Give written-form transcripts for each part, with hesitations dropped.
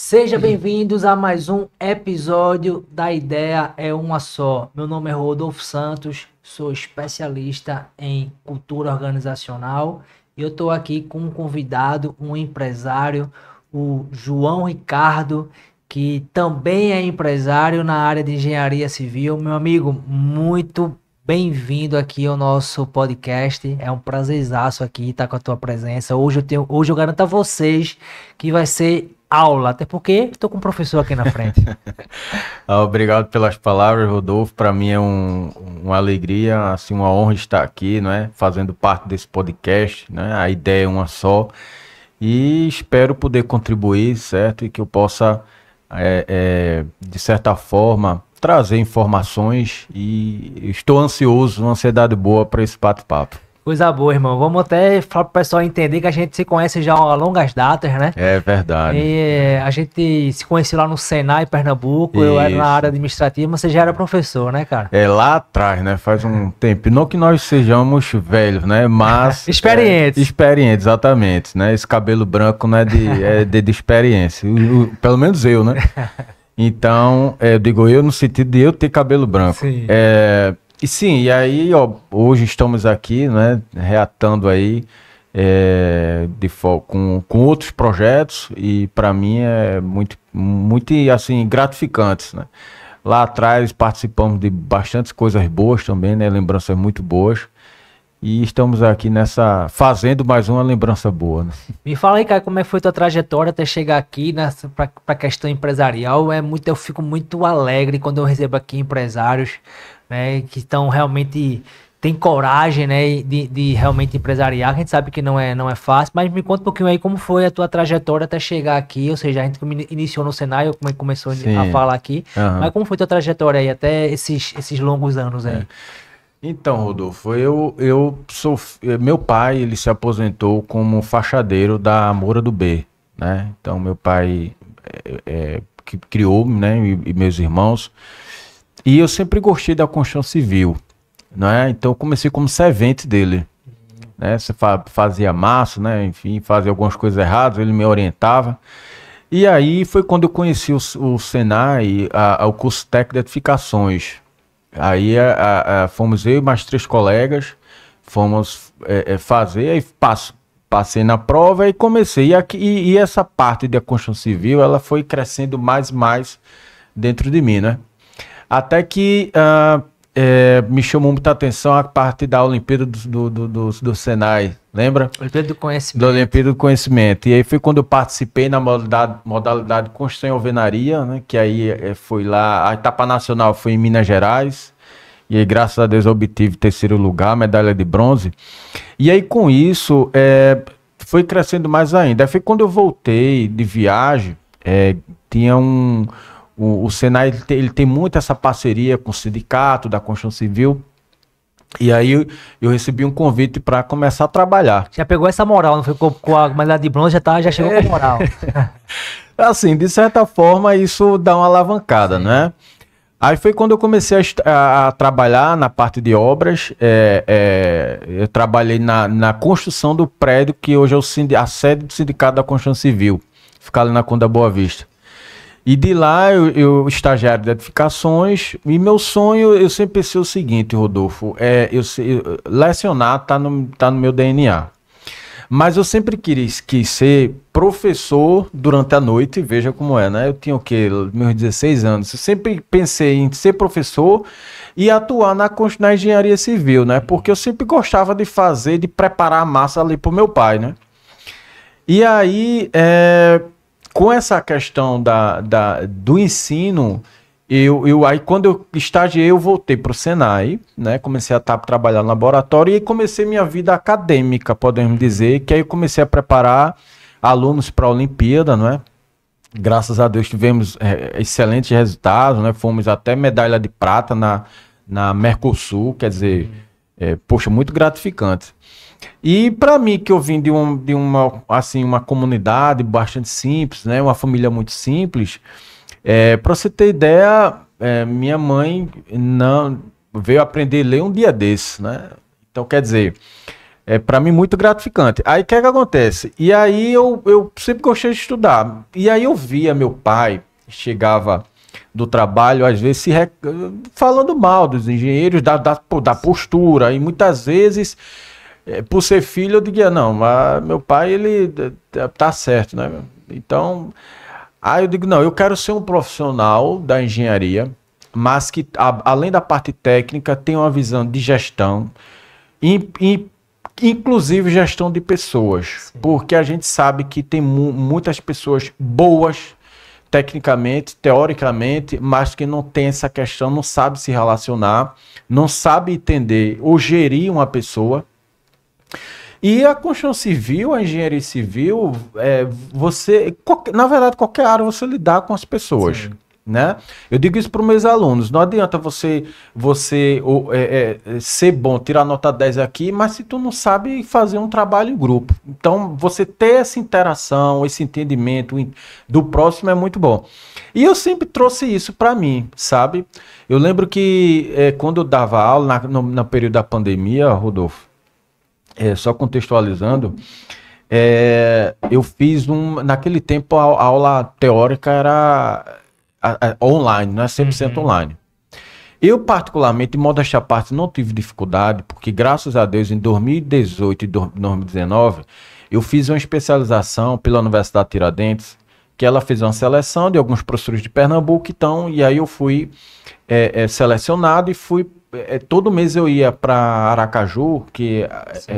Sejam bem-vindos a mais um episódio da Ideia é Uma Só. Meu nome é Rodolfo Santos, sou especialista em cultura organizacional e eu estou aqui com um convidado, um empresário, o João Ricardo, que também é empresário na área de engenharia civil. Meu amigo, muito bem-vindo aqui ao nosso podcast. É um prazerzaço aqui estar com a tua presença. Hoje eu garanto a vocês que vai ser aula, até porque estou com um professor aqui na frente. Obrigado pelas palavras, Rodolfo. Para mim é uma alegria, assim, uma honra estar aqui, né, fazendo parte desse podcast, né? A ideia é uma só e espero poder contribuir, certo? E que eu possa, de certa forma, trazer informações e estou ansioso, uma ansiedade boa para esse bate-papo. Coisa boa, irmão. Vamos até falar para o pessoal entender que a gente se conhece já há longas datas, né? É verdade. E a gente se conheceu lá no Senai, Pernambuco. Isso. Eu era na área administrativa, mas você já era professor, né, cara? É lá atrás, né? Faz um tempo. Não que nós sejamos velhos, né? Mas... Experientes. Experientes, exatamente, né? Esse cabelo branco não é de experiência. Pelo menos eu, né? Então, eu digo eu no sentido de eu ter cabelo branco. Sim. E sim, e aí, ó, hoje estamos aqui, né, reatando aí com outros projetos e para mim é muito, assim, gratificante, né? Lá atrás participamos de bastantes coisas boas também, né, lembranças muito boas. E estamos aqui fazendo mais uma lembrança boa, né? Me fala aí, cara, como é que foi tua trajetória até chegar aqui para a questão empresarial? Eu fico muito alegre quando eu recebo aqui empresários, né, que estão realmente, tem coragem, né, de realmente empresariar. A gente sabe que não é fácil, mas me conta um pouquinho aí como foi a tua trajetória até chegar aqui, ou seja, a gente iniciou no Senai, como começou a falar aqui, mas como foi tua trajetória aí até esses longos anos aí? Então, Rodolfo, meu pai, ele se aposentou como fachadeiro da Moura do B, né? Então, meu pai que criou, né, e meus irmãos, e eu sempre gostei da construção civil, né? Então, eu comecei como servente dele, né? Você fazia massa, né? Enfim, fazia algumas coisas erradas, ele me orientava. E aí foi quando eu conheci o Senai, o curso técnico de edificações. Aí fomos eu e mais 3 colegas, fomos fazer, aí passei na prova e comecei. E essa parte da construção civil, ela foi crescendo mais e mais dentro de mim, né? Até que me chamou muita atenção a parte da Olimpíada do Senai, lembra? Olimpíada do Conhecimento. Da Olimpíada do Conhecimento. E aí foi quando eu participei na modalidade de construção e alvenaria, né? Que aí foi lá, a etapa nacional foi em Minas Gerais. E aí, graças a Deus, eu obtive 3º lugar, medalha de bronze. E aí, com isso, foi crescendo mais ainda. Aí foi quando eu voltei de viagem, tinha o Senai, ele tem muito essa parceria com o sindicato da construção civil. E aí eu recebi um convite para começar a trabalhar. Já pegou essa moral, não foi com a medalha de bronze, já chegou com moral. Assim, de certa forma, isso dá uma alavancada, Sim. Né? Aí foi quando eu comecei a trabalhar na parte de obras. Eu trabalhei na construção do prédio que hoje é a sede do Sindicato da Construção Civil. Fica ali na Conda Boa Vista. E de lá eu estagiário de edificações. E meu sonho, eu sempre pensei o seguinte, Rodolfo, lecionar tá no meu DNA. Mas eu sempre quis ser professor durante a noite, veja como é, né? Eu tinha o quê? Meus 16 anos. Eu sempre pensei em ser professor e atuar na engenharia civil, né? Porque eu sempre gostava de preparar a massa ali pro meu pai, né? E aí, com essa questão do ensino, aí quando eu estagiei, eu voltei para o Senai, né? Comecei a trabalhar no laboratório e comecei minha vida acadêmica, podemos dizer, que aí eu comecei a preparar alunos para a Olimpíada, né? Graças a Deus tivemos excelentes resultados, né? Fomos até medalha de prata na Mercosul, quer dizer, poxa, muito gratificante. E para mim, que eu vim de uma comunidade bastante simples, né? Uma família muito simples. Para você ter ideia, minha mãe não veio aprender a ler um dia desses, né? Então, quer dizer, para mim muito gratificante. Aí o que é que acontece? E aí eu sempre gostei de estudar. E aí eu via meu pai, chegava do trabalho, às vezes falando mal dos engenheiros, da postura, e muitas vezes, por ser filho, eu diria, não, mas meu pai, ele tá certo, né? Então, aí eu digo, não, eu quero ser um profissional da engenharia, mas que, além da parte técnica, tenha uma visão de gestão, inclusive gestão de pessoas, sim, porque a gente sabe que tem muitas pessoas boas, tecnicamente, teoricamente, mas que não tem essa questão, não sabe se relacionar, não sabe entender ou gerir uma pessoa. E a construção civil, a engenharia civil, na verdade, qualquer área você lidar com as pessoas. Sim. Né? Eu digo isso para os meus alunos, não adianta você ser bom, tirar nota 10 aqui, mas se tu não sabe fazer um trabalho em grupo. Então, você ter essa interação, esse entendimento do próximo é muito bom. E eu sempre trouxe isso para mim, sabe? Eu lembro que quando eu dava aula, no período da pandemia, Rodolfo, só contextualizando, eu fiz naquele tempo a aula teórica era online, não é 100% online. Eu, particularmente, em modéstia à parte, não tive dificuldade, porque, graças a Deus, em 2018 e 2019, eu fiz uma especialização pela Universidade Tiradentes, que ela fez uma seleção de alguns professores de Pernambuco, então, e aí eu fui selecionado e fui. Todo mês eu ia para Aracaju, que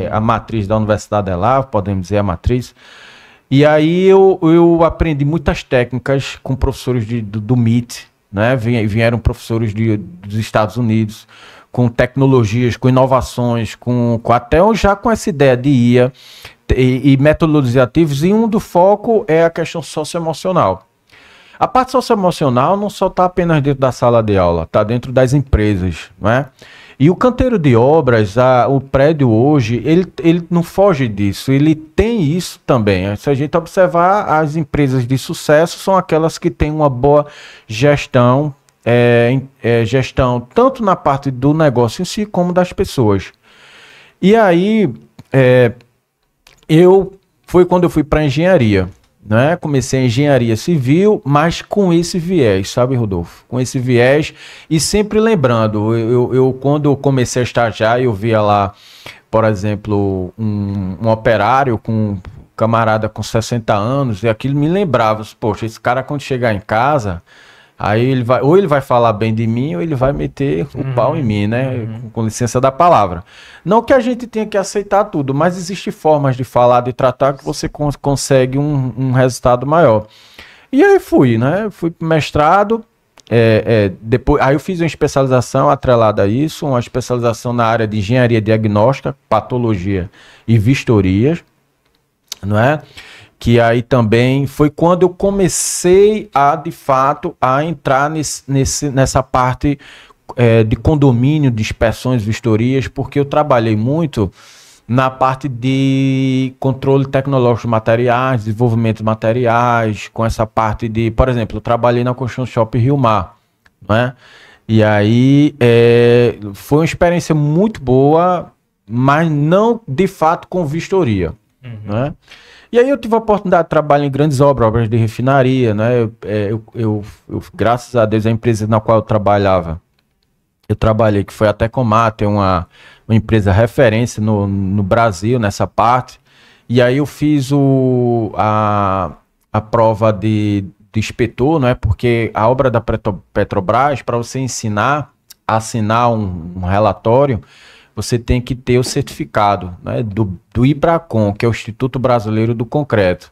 a matriz da universidade é lá, podemos dizer a matriz. E aí eu aprendi muitas técnicas com professores do MIT, né? Vieram professores dos Estados Unidos, com tecnologias, com inovações, até já com essa ideia de IA e métodos ativos, e um do foco é a questão socioemocional. A parte socioemocional não só está apenas dentro da sala de aula, está dentro das empresas, né? E o canteiro de obras, o prédio hoje, ele não foge disso, ele tem isso também. Se a gente observar, as empresas de sucesso são aquelas que têm uma boa gestão, gestão tanto na parte do negócio em si, como das pessoas. E aí, foi quando eu fui para a engenharia. Né? Comecei a engenharia civil, mas com esse viés, sabe, Rodolfo? Com esse viés, e sempre lembrando, quando eu comecei a estagiar, eu via lá, por exemplo, um operário com um camarada com 60 anos, e aquilo me lembrava, poxa, esse cara quando chegar em casa, aí ele vai falar bem de mim, ou ele vai meter o pau em mim, né? Com licença da palavra. Não que a gente tenha que aceitar tudo, mas existem formas de falar, de tratar, que você consegue um resultado maior. E aí fui, né? Fui pro mestrado, depois, aí eu fiz uma especialização atrelada a isso, uma especialização na área de engenharia diagnóstica, patologia e vistorias, não é? Que aí também foi quando eu comecei de fato, a entrar nessa parte de condomínio, de inspeções, vistorias, porque eu trabalhei muito na parte de controle tecnológico de materiais, desenvolvimento de materiais, com essa parte de, por exemplo, eu trabalhei na construção Shopping Rio Mar, né? E aí foi uma experiência muito boa, mas não de fato com vistoria, né? E aí eu tive a oportunidade de trabalhar em grandes obras de refinaria, né? Graças a Deus, a empresa na qual eu trabalhei, que foi a Tecomar, tem uma empresa referência no Brasil nessa parte. E aí eu fiz a prova de inspetor, né? Porque a obra da Petrobras, para você assinar um relatório, você tem que ter o certificado, né, do IBRACON, que é o Instituto Brasileiro do Concreto.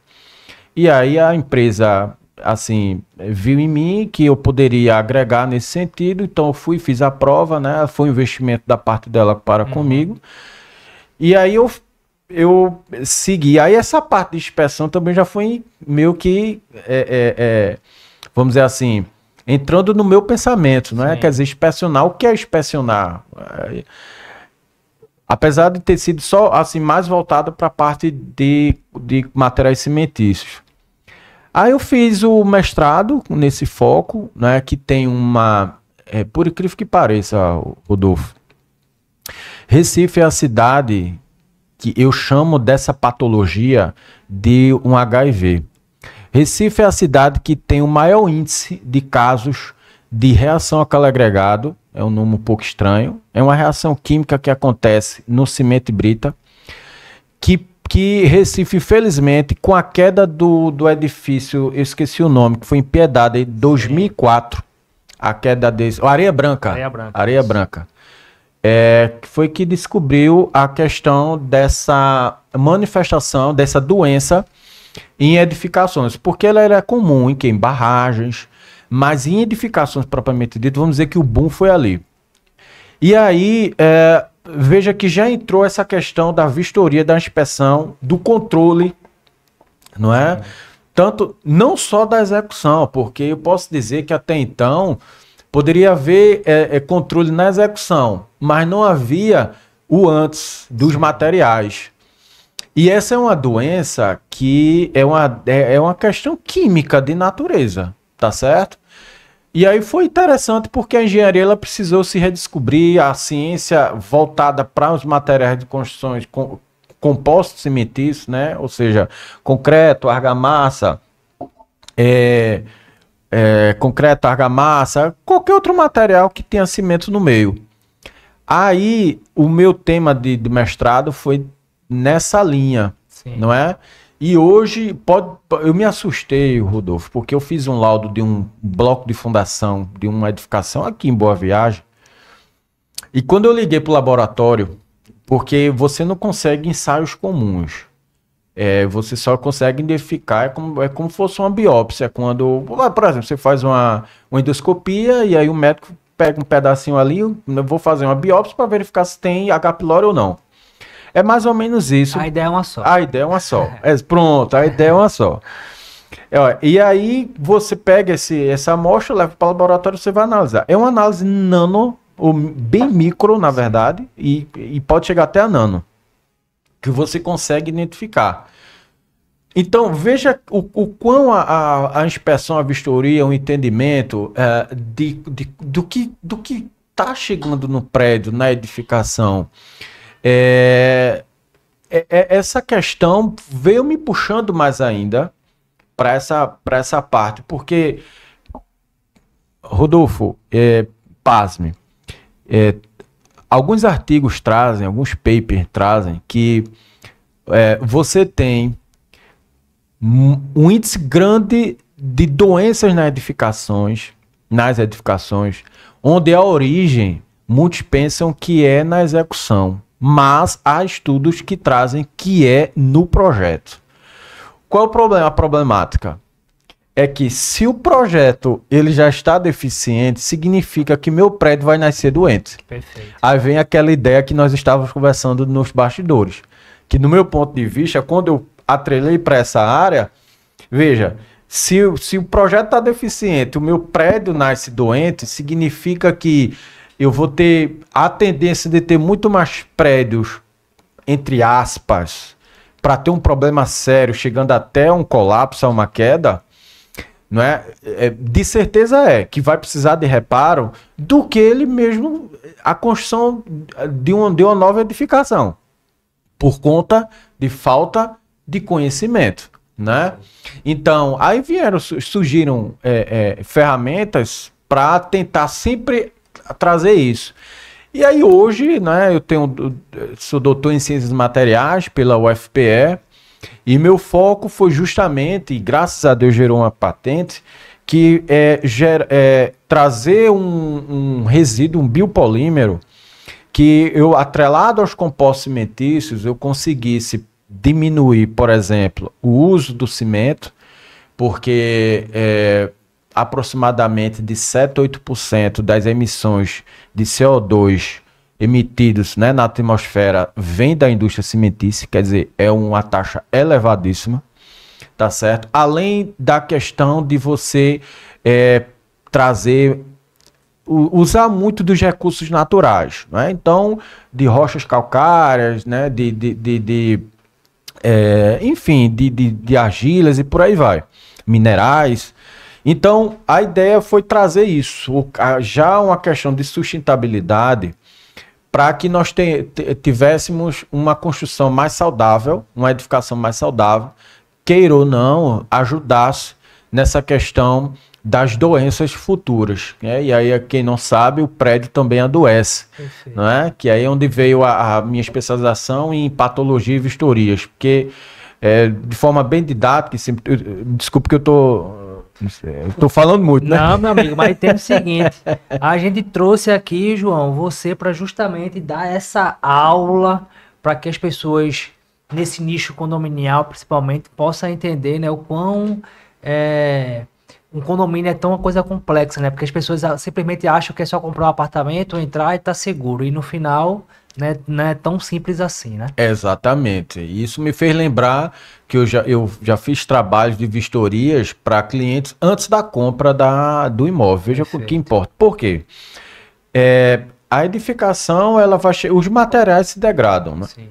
E aí a empresa, assim, viu em mim que eu poderia agregar nesse sentido, então eu fiz a prova, né, foi um investimento da parte dela para comigo. E aí eu segui. Aí essa parte de inspeção também já foi meio que, vamos dizer assim, entrando no meu pensamento, né? Quer dizer, inspecionar. O que é inspecionar? Apesar de ter sido só assim mais voltado para a parte de materiais cimentícios. Aí eu fiz o mestrado nesse foco, né, que tem por incrível que pareça, Rodolfo, Recife é a cidade que eu chamo dessa patologia de um HIV. Recife é a cidade que tem o maior índice de casos de reação a calor agregado, é um número um pouco estranho, é uma reação química que acontece no cimento e brita, que Recife, infelizmente, com a queda do edifício, eu esqueci o nome, que foi em Piedade, em 2004, a queda desse... Areia Branca. Areia Branca. Foi que descobriu a questão dessa manifestação, dessa doença em edificações, porque ela era comum em barragens, mas em edificações propriamente dito, vamos dizer que o boom foi ali. E aí, veja que já entrou essa questão da vistoria, da inspeção, do controle, não é? Tanto, não só da execução, porque eu posso dizer que até então poderia haver controle na execução, mas não havia o antes dos materiais. E essa é uma doença que é uma questão química de natureza, tá certo? E aí foi interessante porque a engenharia ela precisou se redescobrir, a ciência voltada para os materiais de construções compostos cimentícios, né? Ou seja, concreto, argamassa, qualquer outro material que tenha cimento no meio. Aí o meu tema de mestrado foi nessa linha, sim, não é? E hoje, eu me assustei, Rodolfo, porque eu fiz um laudo de um bloco de fundação de uma edificação aqui em Boa Viagem. E quando eu liguei para o laboratório, porque você não consegue ensaios comuns, você só consegue identificar, é como se fosse uma biópsia. Quando, por exemplo, você faz uma endoscopia e aí o médico pega um pedacinho ali, eu vou fazer uma biópsia para verificar se tem H. pylori ou não. É mais ou menos isso. A ideia é uma só. A ideia é uma só. Pronto, a ideia é uma só. E aí você pega essa amostra, leva para o laboratório e você vai analisar. É uma análise nano, ou bem micro, na verdade, e pode chegar até a nano, que você consegue identificar. Então, veja o quão a inspeção, a vistoria, o entendimento do que está chegando no prédio, na edificação. Essa questão veio me puxando mais ainda para essa parte, porque, Rodolfo, pasme, alguns artigos trazem, alguns papers trazem que você tem um índice grande de doenças nas edificações, onde a origem, muitos pensam que é na execução. Mas há estudos que trazem que é no projeto. Qual é o problema? A problemática é que se o projeto ele já está deficiente, significa que meu prédio vai nascer doente. Perfeito. Aí vem aquela ideia que nós estávamos conversando nos bastidores, que no meu ponto de vista, quando eu atrelei para essa área, veja, se o projeto está deficiente, o meu prédio nasce doente, significa que eu vou ter a tendência de ter muito mais prédios, entre aspas, para ter um problema sério, chegando até um colapso, a uma queda, não é? De certeza que vai precisar de reparo do que ele mesmo, a construção de uma nova edificação, por conta de falta de conhecimento, né? Então, aí surgiram ferramentas para tentar sempre trazer isso. E aí hoje, né, sou doutor em Ciências Materiais pela UFPE, e meu foco foi justamente, e graças a Deus gerou uma patente, que trazer um resíduo, um biopolímero, que eu, atrelado aos compostos cimentícios, eu conseguisse diminuir, por exemplo, o uso do cimento, porque aproximadamente de 7 a 8% das emissões de CO2 emitidos, né, na atmosfera vem da indústria cimentícia, quer dizer, é uma taxa elevadíssima, tá certo? Além da questão de você usar muito dos recursos naturais, né? Então, de rochas calcárias, né, enfim, de argilas e por aí vai, minerais. Então, a ideia foi trazer isso, já uma questão de sustentabilidade, para que nós tivéssemos uma construção mais saudável, uma edificação mais saudável, queira ou não, ajudasse nessa questão das doenças futuras, né? E aí, quem não sabe, o prédio também adoece, não é? Que aí é onde veio a minha especialização em patologia e vistorias, porque de forma bem didática, desculpe que eu tô falando muito, né? Não, meu amigo, mas tem o seguinte, a gente trouxe aqui, João, você para justamente dar essa aula para que as pessoas nesse nicho condominial, principalmente, possam entender, né, o quão um condomínio é tão uma coisa complexa, né? Porque as pessoas simplesmente acham que é só comprar um apartamento, entrar e tá seguro. E no final, né, não é tão simples assim, né? Exatamente. Isso me fez lembrar que eu já fiz trabalhos de vistorias para clientes antes da compra do imóvel. Veja o que importa. Por quê? A edificação, os materiais se degradam, né? Sim.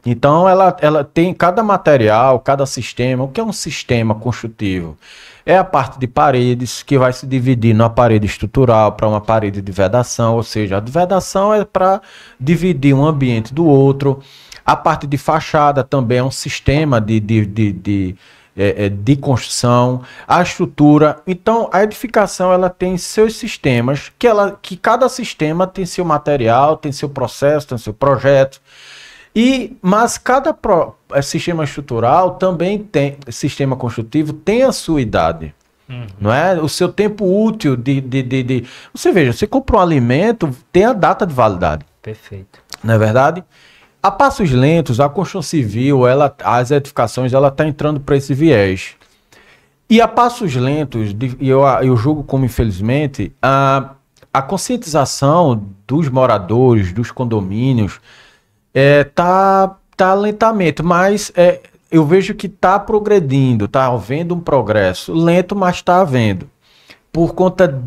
Então, ela tem cada material, cada sistema. O que é um sistema construtivo? É a parte de paredes, que vai se dividir numa parede estrutural para uma parede de vedação, ou seja, a de vedação é para dividir um ambiente do outro. A parte de fachada também é um sistema de construção. A estrutura. Então, a edificação ela tem seus sistemas, que cada sistema tem seu material, tem seu processo, tem seu projeto. Mas cada sistema estrutural também tem, sistema construtivo tem a sua idade, não é? O seu tempo útil Você veja, você compra um alimento, tem a data de validade. Perfeito. Não é verdade? A passos lentos, a construção civil, as edificações, ela está entrando para esse viés. E a passos lentos, eu julgo como, infelizmente, a conscientização dos moradores, dos condomínios, tá lentamente, mas eu vejo que tá progredindo, tá havendo um progresso, lento, mas tá havendo, por conta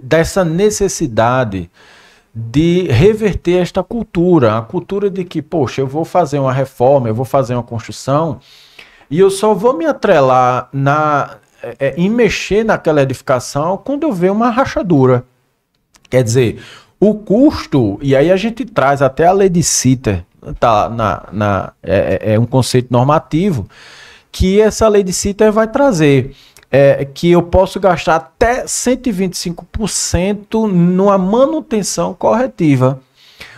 dessa necessidade de reverter esta cultura, a cultura de que, poxa, eu vou fazer uma reforma, eu vou fazer uma construção, e eu só vou me atrelar em mexer naquela edificação quando eu ver uma rachadura. Quer dizer, o custo, e aí a gente traz até a lei de Sitter, tá, é um conceito normativo, que essa lei de Sitter vai trazer, que eu posso gastar até 125% numa manutenção corretiva.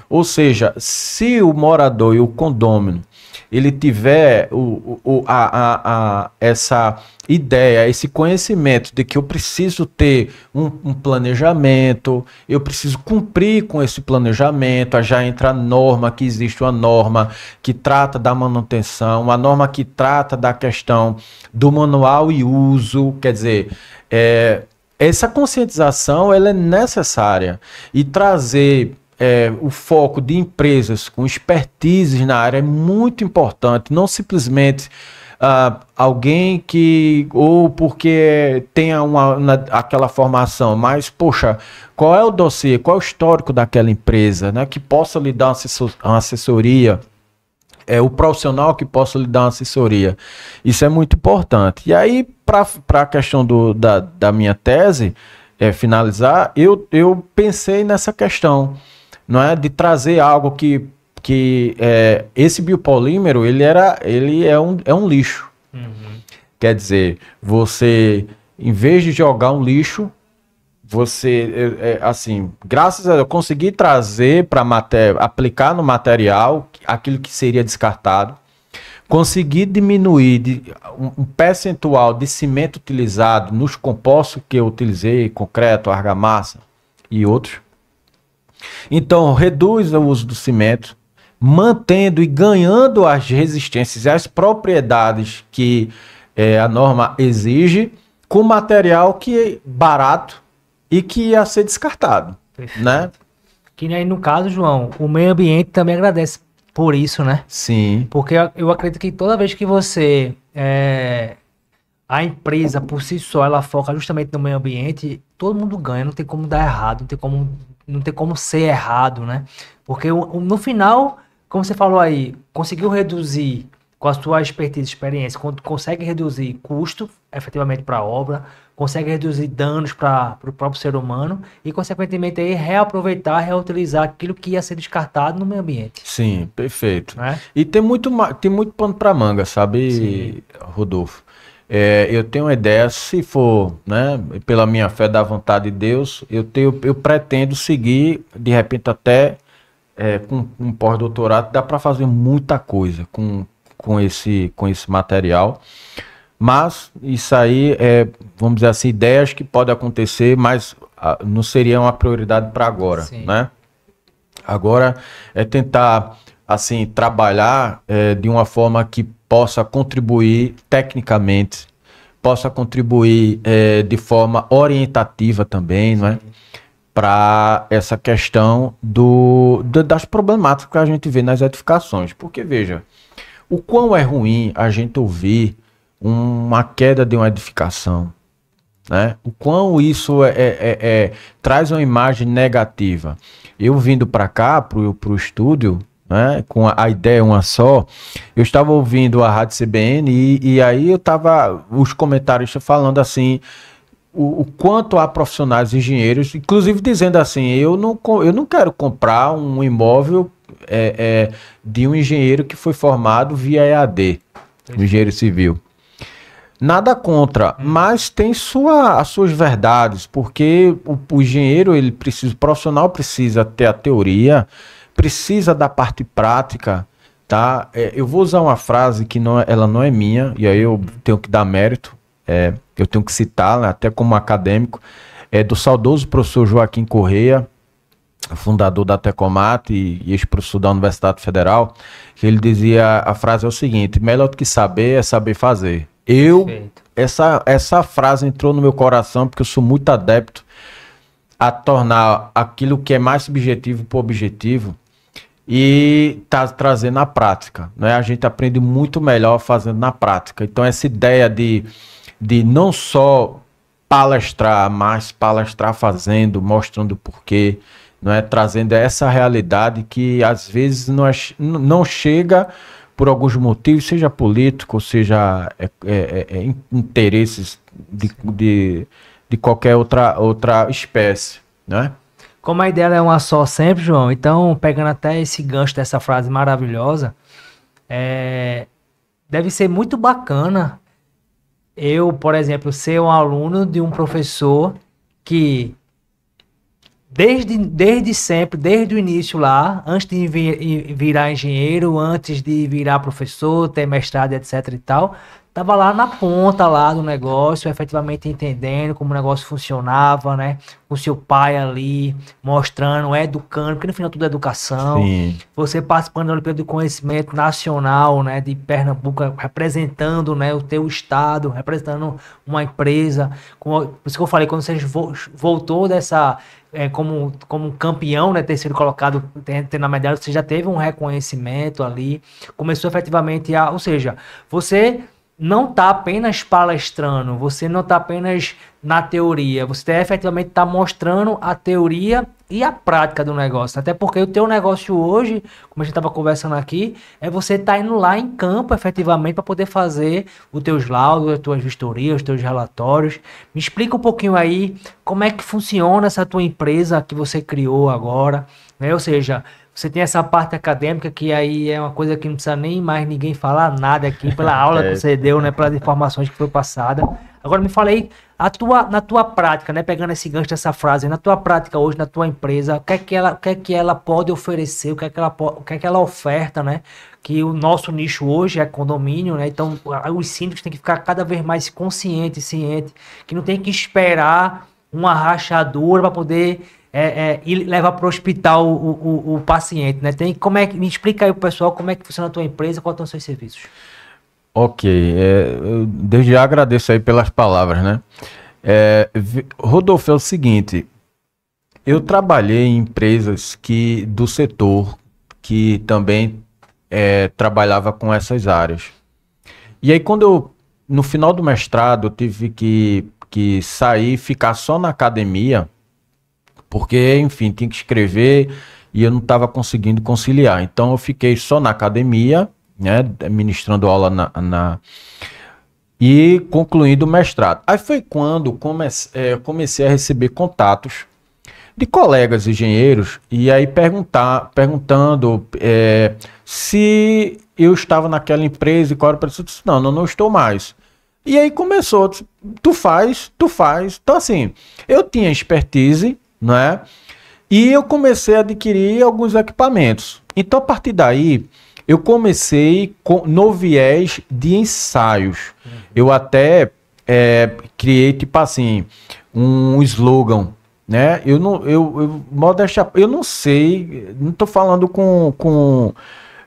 Ou seja, se o morador e o condômino ele tiver essa ideia, esse conhecimento de que eu preciso ter um planejamento, eu preciso cumprir com esse planejamento, já entra a norma, que existe uma norma que trata da manutenção, uma norma que trata da questão do manual e uso, quer dizer, essa conscientização ela é necessária e trazer o foco de empresas com expertise na área é muito importante, não simplesmente alguém que, ou porque tenha aquela formação, mas, poxa, qual é o dossiê, qual é o histórico daquela empresa, né, que possa lhe dar uma assessoria, o profissional que possa lhe dar uma assessoria. Isso é muito importante. E aí, para a questão da minha tese, finalizar, eu pensei nessa questão, não é, de trazer algo que esse biopolímero ele é um lixo. Quer dizer, você, em vez de jogar um lixo, você assim, graças a Deus, eu consegui trazer para aplicar no material aquilo que seria descartado, consegui diminuir um percentual de cimento utilizado nos compostos que eu utilizei, concreto, argamassa e outros. Então, reduz o uso do cimento, mantendo e ganhando as resistências e as propriedades que a norma exige, com material que é barato e que ia ser descartado. Perfeito. Né? Que aí, no caso, João, o meio ambiente também agradece por isso, né? Sim. Porque eu acredito que toda vez que você... a empresa, por si só, ela foca justamente no meio ambiente, todo mundo ganha, não tem como dar errado, não tem como ser errado, né? Porque no final, como você falou aí, conseguiu reduzir com a sua expertise e experiência, quando consegue reduzir custo efetivamente para a obra, consegue reduzir danos para o próprio ser humano e, consequentemente, aí, reaproveitar, reutilizar aquilo que ia ser descartado no meio ambiente. Sim, perfeito. Né? E tem muito pano para manga, sabe, sim, Rodolfo? Eu tenho uma ideia, se for, né, pela minha fé da vontade de Deus, eu pretendo seguir, de repente até com um pós-doutorado, dá para fazer muita coisa com esse material. Mas isso aí vamos dizer assim, ideias que podem acontecer, mas não seria uma prioridade para agora, sim, né? Agora é tentar, assim, trabalhar de uma forma que possa contribuir tecnicamente, possa contribuir de forma orientativa também, não é? Para essa questão das problemáticas que a gente vê nas edificações. Porque, veja, o quão é ruim a gente ouvir uma queda de uma edificação, né? O quão isso traz uma imagem negativa. Eu vindo para cá, para o estúdio, né, com a ideia uma só, eu estava ouvindo a Rádio CBN e aí eu estava, os comentaristas falando assim, o quanto há profissionais engenheiros, inclusive dizendo assim, eu não quero comprar um imóvel de um engenheiro que foi formado via EAD, um engenheiro civil. Nada contra, mas tem as suas verdades, porque o engenheiro, o profissional precisa ter a teoria, precisa da parte prática, tá? Eu vou usar uma frase que ela não é minha, e aí eu tenho que dar mérito, eu tenho que citar, né, até como acadêmico, do saudoso professor Joaquim Correia, fundador da Tecomate e ex-professor da Universidade Federal, que ele dizia, a frase é o seguinte: melhor do que saber é saber fazer. Essa frase entrou no meu coração porque eu sou muito adepto a tornar aquilo que é mais subjetivo para objetivo e trazer na prática, né? A gente aprende muito melhor fazendo na prática. Então essa ideia de não só palestrar, mas palestrar fazendo, mostrando o porquê, não é? Trazendo essa realidade que às vezes não chega por alguns motivos, seja político, seja interesses de qualquer outra espécie, né? Como a ideia é uma só sempre, João, então, pegando até esse gancho dessa frase maravilhosa, deve ser muito bacana eu, por exemplo, ser um aluno de um professor que desde sempre, desde o início lá, antes de virar engenheiro, antes de virar professor, ter mestrado, etc e tal, tava lá na ponta lá do negócio, efetivamente entendendo como o negócio funcionava, né? Com seu pai ali, mostrando, educando, porque no final tudo é educação. Sim. Você participando da Olimpíada do Conhecimento Nacional, né? De Pernambuco, representando, né, o teu estado, representando uma empresa. Por isso que eu falei, quando você voltou dessa... como campeão, né, ter sido colocado, tendo a medalha, você já teve um reconhecimento ali, começou efetivamente ou seja, você não está apenas palestrando, você não está apenas na teoria, você efetivamente está mostrando a teoria e a prática do negócio, até porque o teu negócio hoje, como a gente estava conversando aqui, você tá indo lá em campo efetivamente para poder fazer os teus laudos, as tuas vistorias, os teus relatórios. Me explica um pouquinho aí como é que funciona essa tua empresa que você criou agora, né? Ou seja, você tem essa parte acadêmica que aí é uma coisa que não precisa nem mais ninguém falar nada aqui pela aula que você deu, né, pelas informações que foi passada. Agora me fala aí, na tua prática, né, pegando esse gancho dessa frase, na tua prática hoje, na tua empresa, o que é que ela pode oferecer, o que é que ela oferta, né? Que o nosso nicho hoje é condomínio, né? Então os síndicos têm que ficar cada vez mais conscientes, cientes, que não tem que esperar uma rachadura para poder e levar para o hospital o paciente, né? Me explica aí o pessoal como é que funciona a tua empresa, quais são os seus serviços. Ok, eu desde já agradeço aí pelas palavras, né? Rodolfo, é o seguinte, eu trabalhei em empresas do setor que também trabalhava com essas áreas. E aí quando no final do mestrado, eu tive que sair e ficar só na academia, porque, enfim, tinha que escrever e eu não estava conseguindo conciliar. Então eu fiquei só na academia, né, ministrando aula e concluindo o mestrado. Aí foi quando comecei a receber contatos de colegas engenheiros e aí perguntando se eu estava naquela empresa e qual era o preço. Eu disse, não estou mais. E aí começou, tu faz. Então assim, eu tinha expertise, não é? E eu comecei a adquirir alguns equipamentos. Então a partir daí, eu comecei no viés de ensaios. Eu até criei tipo assim, um slogan, né? Modéstia, eu não sei, não tô falando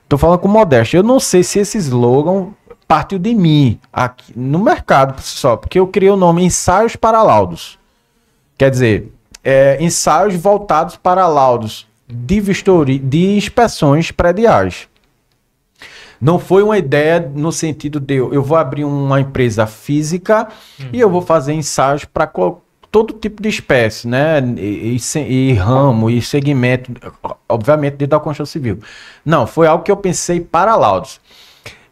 tô falando com modéstia. Eu não sei se esse slogan partiu de mim aqui no mercado só, porque eu criei o nome Ensaios para Laudos. Quer dizer, ensaios voltados para laudos de vistoria, de inspeções prediais. Não foi uma ideia no sentido de eu vou abrir uma empresa física e eu vou fazer ensaios para todo tipo de espécie, né? E ramo, e segmento, obviamente dentro da construção civil. Não, foi algo que eu pensei para laudos.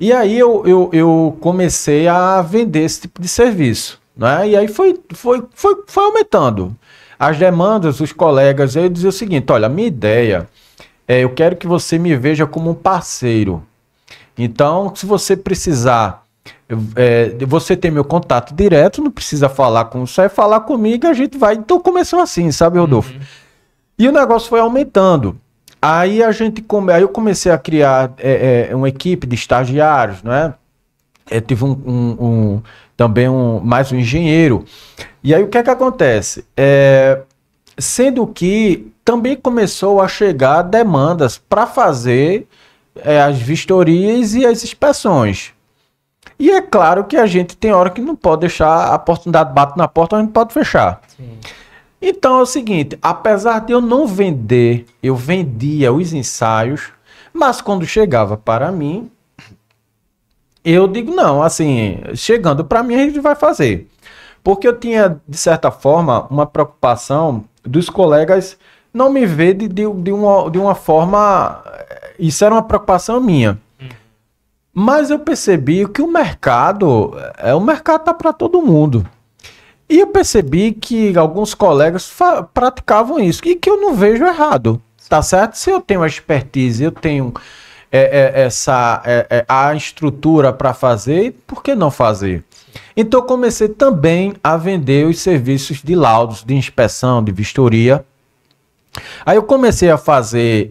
E aí eu comecei a vender esse tipo de serviço, né? E aí foi aumentando. As demandas, os colegas, eu dizia o seguinte, olha, a minha ideia eu quero que você me veja como um parceiro. Então, se você precisar, você tem meu contato direto, não precisa falar com você, falar comigo, a gente vai. Então começou assim, sabe, Rodolfo? E o negócio foi aumentando. Aí eu comecei a criar uma equipe de estagiários, né? Tive também mais um engenheiro. E aí o que é que acontece? Sendo que também começou a chegar demandas para fazer as vistorias e as inspeções. E é claro que a gente tem hora que não pode deixar a oportunidade bater na porta, a gente pode fechar. Sim. Então é o seguinte, apesar de eu não vender, eu vendia os ensaios, mas quando chegava para mim, eu digo, não, assim, chegando para mim a gente vai fazer. Porque eu tinha, de certa forma, uma preocupação dos colegas não me ver de uma forma... Isso era uma preocupação minha. Mas eu percebi que o mercado tá para todo mundo. E eu percebi que alguns colegas praticavam isso. E que eu não vejo errado. Tá certo? Se eu tenho a expertise, eu tenho a estrutura para fazer, por que não fazer? Então eu comecei também a vender os serviços de laudos, de inspeção, de vistoria. Aí eu comecei a fazer,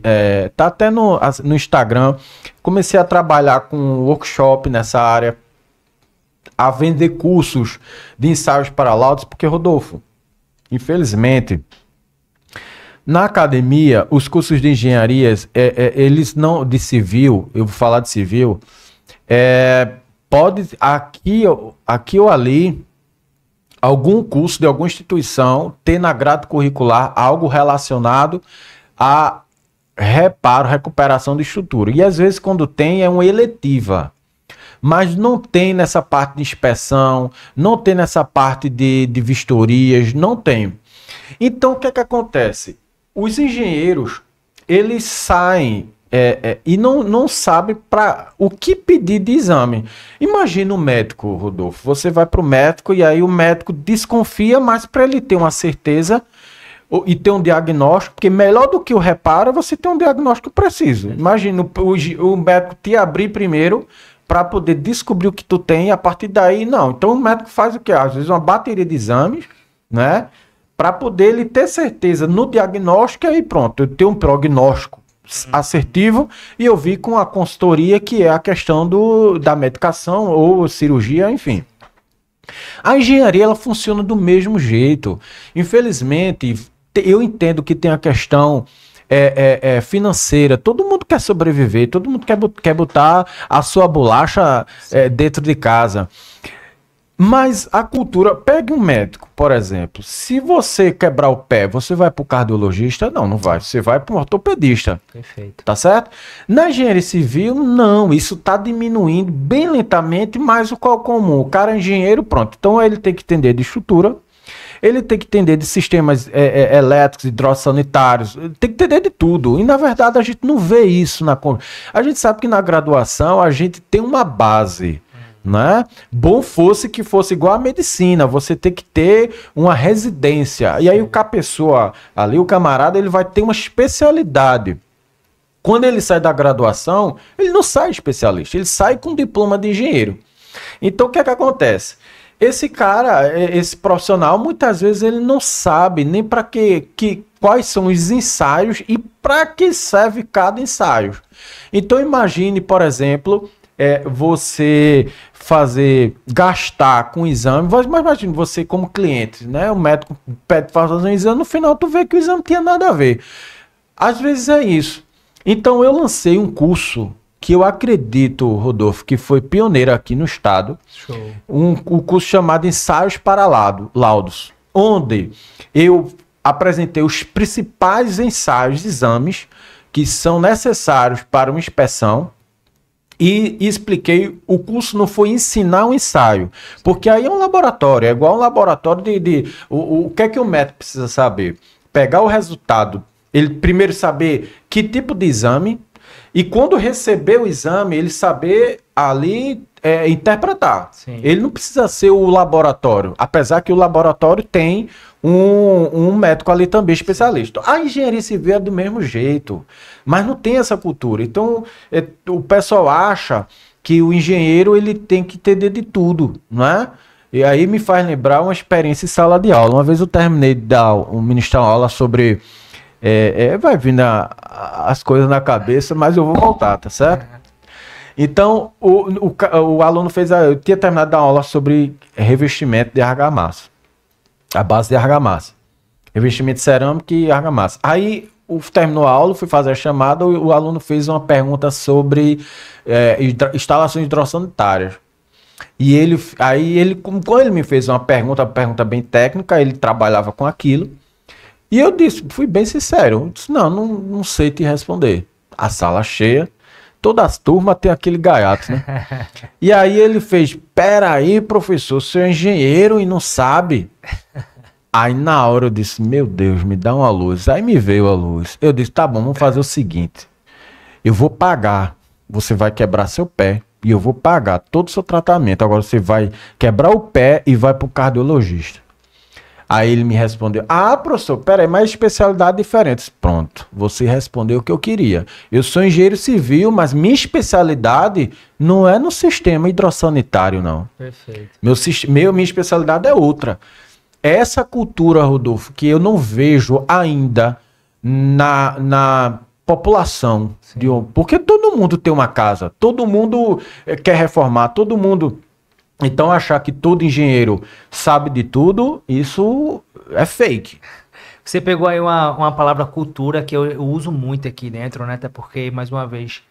tá até no Instagram, comecei a trabalhar com workshop nessa área, a vender cursos de ensaios para laudos, porque, Rodolfo, infelizmente, na academia, os cursos de engenharias, eles não, de civil, eu vou falar de civil, pode, aqui ou ali, algum curso de alguma instituição ter na grade curricular algo relacionado a recuperação de estrutura. E às vezes quando tem é uma eletiva, mas não tem nessa parte de inspeção, não tem nessa parte de vistorias, não tem. Então o que é que acontece? Os engenheiros, eles saem e não sabem para o que pedir de exame. Imagina o médico, Rodolfo. Você vai para o médico e aí o médico desconfia, mas para ele ter uma certeza e ter um diagnóstico, porque melhor do que o reparo, você tem um diagnóstico preciso. Imagina o médico te abrir primeiro para poder descobrir o que tu tem e a partir daí não. Então o médico faz o quê? Às vezes uma bateria de exames, né? Para poder ele ter certeza no diagnóstico e aí pronto, eu tenho um prognóstico assertivo e eu vi com a consultoria que é a questão da medicação ou cirurgia, enfim. A engenharia ela funciona do mesmo jeito. Infelizmente, eu entendo que tem a questão financeira. Todo mundo quer sobreviver, todo mundo quer botar a sua bolacha dentro de casa. Mas a cultura, pegue um médico, por exemplo. Se você quebrar o pé, você vai para o cardiologista? Não vai. Você vai para um ortopedista. Perfeito. Tá certo? Na engenharia civil, não. Isso está diminuindo bem lentamente, mas o qual comum? O cara é engenheiro, pronto. Então ele tem que entender de estrutura, ele tem que entender de sistemas elétricos, hidrossanitários, tem que entender de tudo. E, na verdade, a gente não vê isso A gente sabe que na graduação a gente tem uma base, né? Bom fosse que fosse igual a medicina, você tem que ter uma residência. E aí a pessoa ali, o camarada, ele vai ter uma especialidade. Quando ele sai da graduação, ele não sai especialista, ele sai com diploma de engenheiro. Então, o que é que acontece? Esse cara, esse profissional, muitas vezes ele não sabe nem para quais são os ensaios e para que serve cada ensaio. Então, imagine, por exemplo, você gastar com exame, mas imagine você como cliente, né? O médico pede para fazer um exame, no final tu vê que o exame não tinha nada a ver. Às vezes é isso. Então, eu lancei um curso que eu acredito, Rodolfo, que foi pioneiro aqui no estado. Show. Um curso chamado Ensaios para Laudos, onde eu apresentei os principais ensaios de exames que são necessários para uma inspeção e expliquei. O curso não foi ensinar um ensaio, porque aí é um laboratório, é igual um laboratório o que é que o médico precisa saber? Pegar o resultado, ele primeiro saber que tipo de exame, e quando receber o exame, ele saber ali interpretar. Sim. Ele não precisa ser o laboratório, apesar que o laboratório tem um médico ali também especialista. A engenharia civil é do mesmo jeito, mas não tem essa cultura. Então, o pessoal acha que o engenheiro ele tem que entender de tudo, não é? E aí me faz lembrar uma experiência em sala de aula. Uma vez eu terminei de ministrar uma aula sobre... vai vindo as coisas na cabeça, mas eu vou voltar, tá certo? Então, o aluno eu tinha terminado de dar aula sobre revestimento de argamassa. A base de argamassa. Revestimento de cerâmica e argamassa. Aí, terminou a aula, fui fazer a chamada, o aluno fez uma pergunta sobre instalações hidrossanitárias. E quando ele me fez uma pergunta bem técnica, ele trabalhava com aquilo. E eu fui bem sincero, eu disse, não sei te responder. A sala cheia, todas as turmas tem aquele gaiato, né? E aí ele fez, peraí, professor, você é engenheiro e não sabe? Aí na hora eu disse, meu Deus, me dá uma luz. Aí me veio a luz. Eu disse, tá bom, vamos fazer o seguinte, eu vou pagar, você vai quebrar seu pé e eu vou pagar todo o seu tratamento. Agora você vai quebrar o pé e vai pro cardiologista. Aí ele me respondeu, professor, peraí, mas especialidade diferente. Pronto, você respondeu o que eu queria. Eu sou engenheiro civil, mas minha especialidade não é no sistema hidrossanitário, não. Perfeito. Minha especialidade é outra. Essa cultura, Rodolfo, que eu não vejo ainda na população. Porque todo mundo tem uma casa, todo mundo quer reformar, todo mundo... Então, achar que todo engenheiro sabe de tudo, isso é fake. Você pegou aí uma palavra cultura que eu uso muito aqui dentro, né? Até porque, mais uma vez,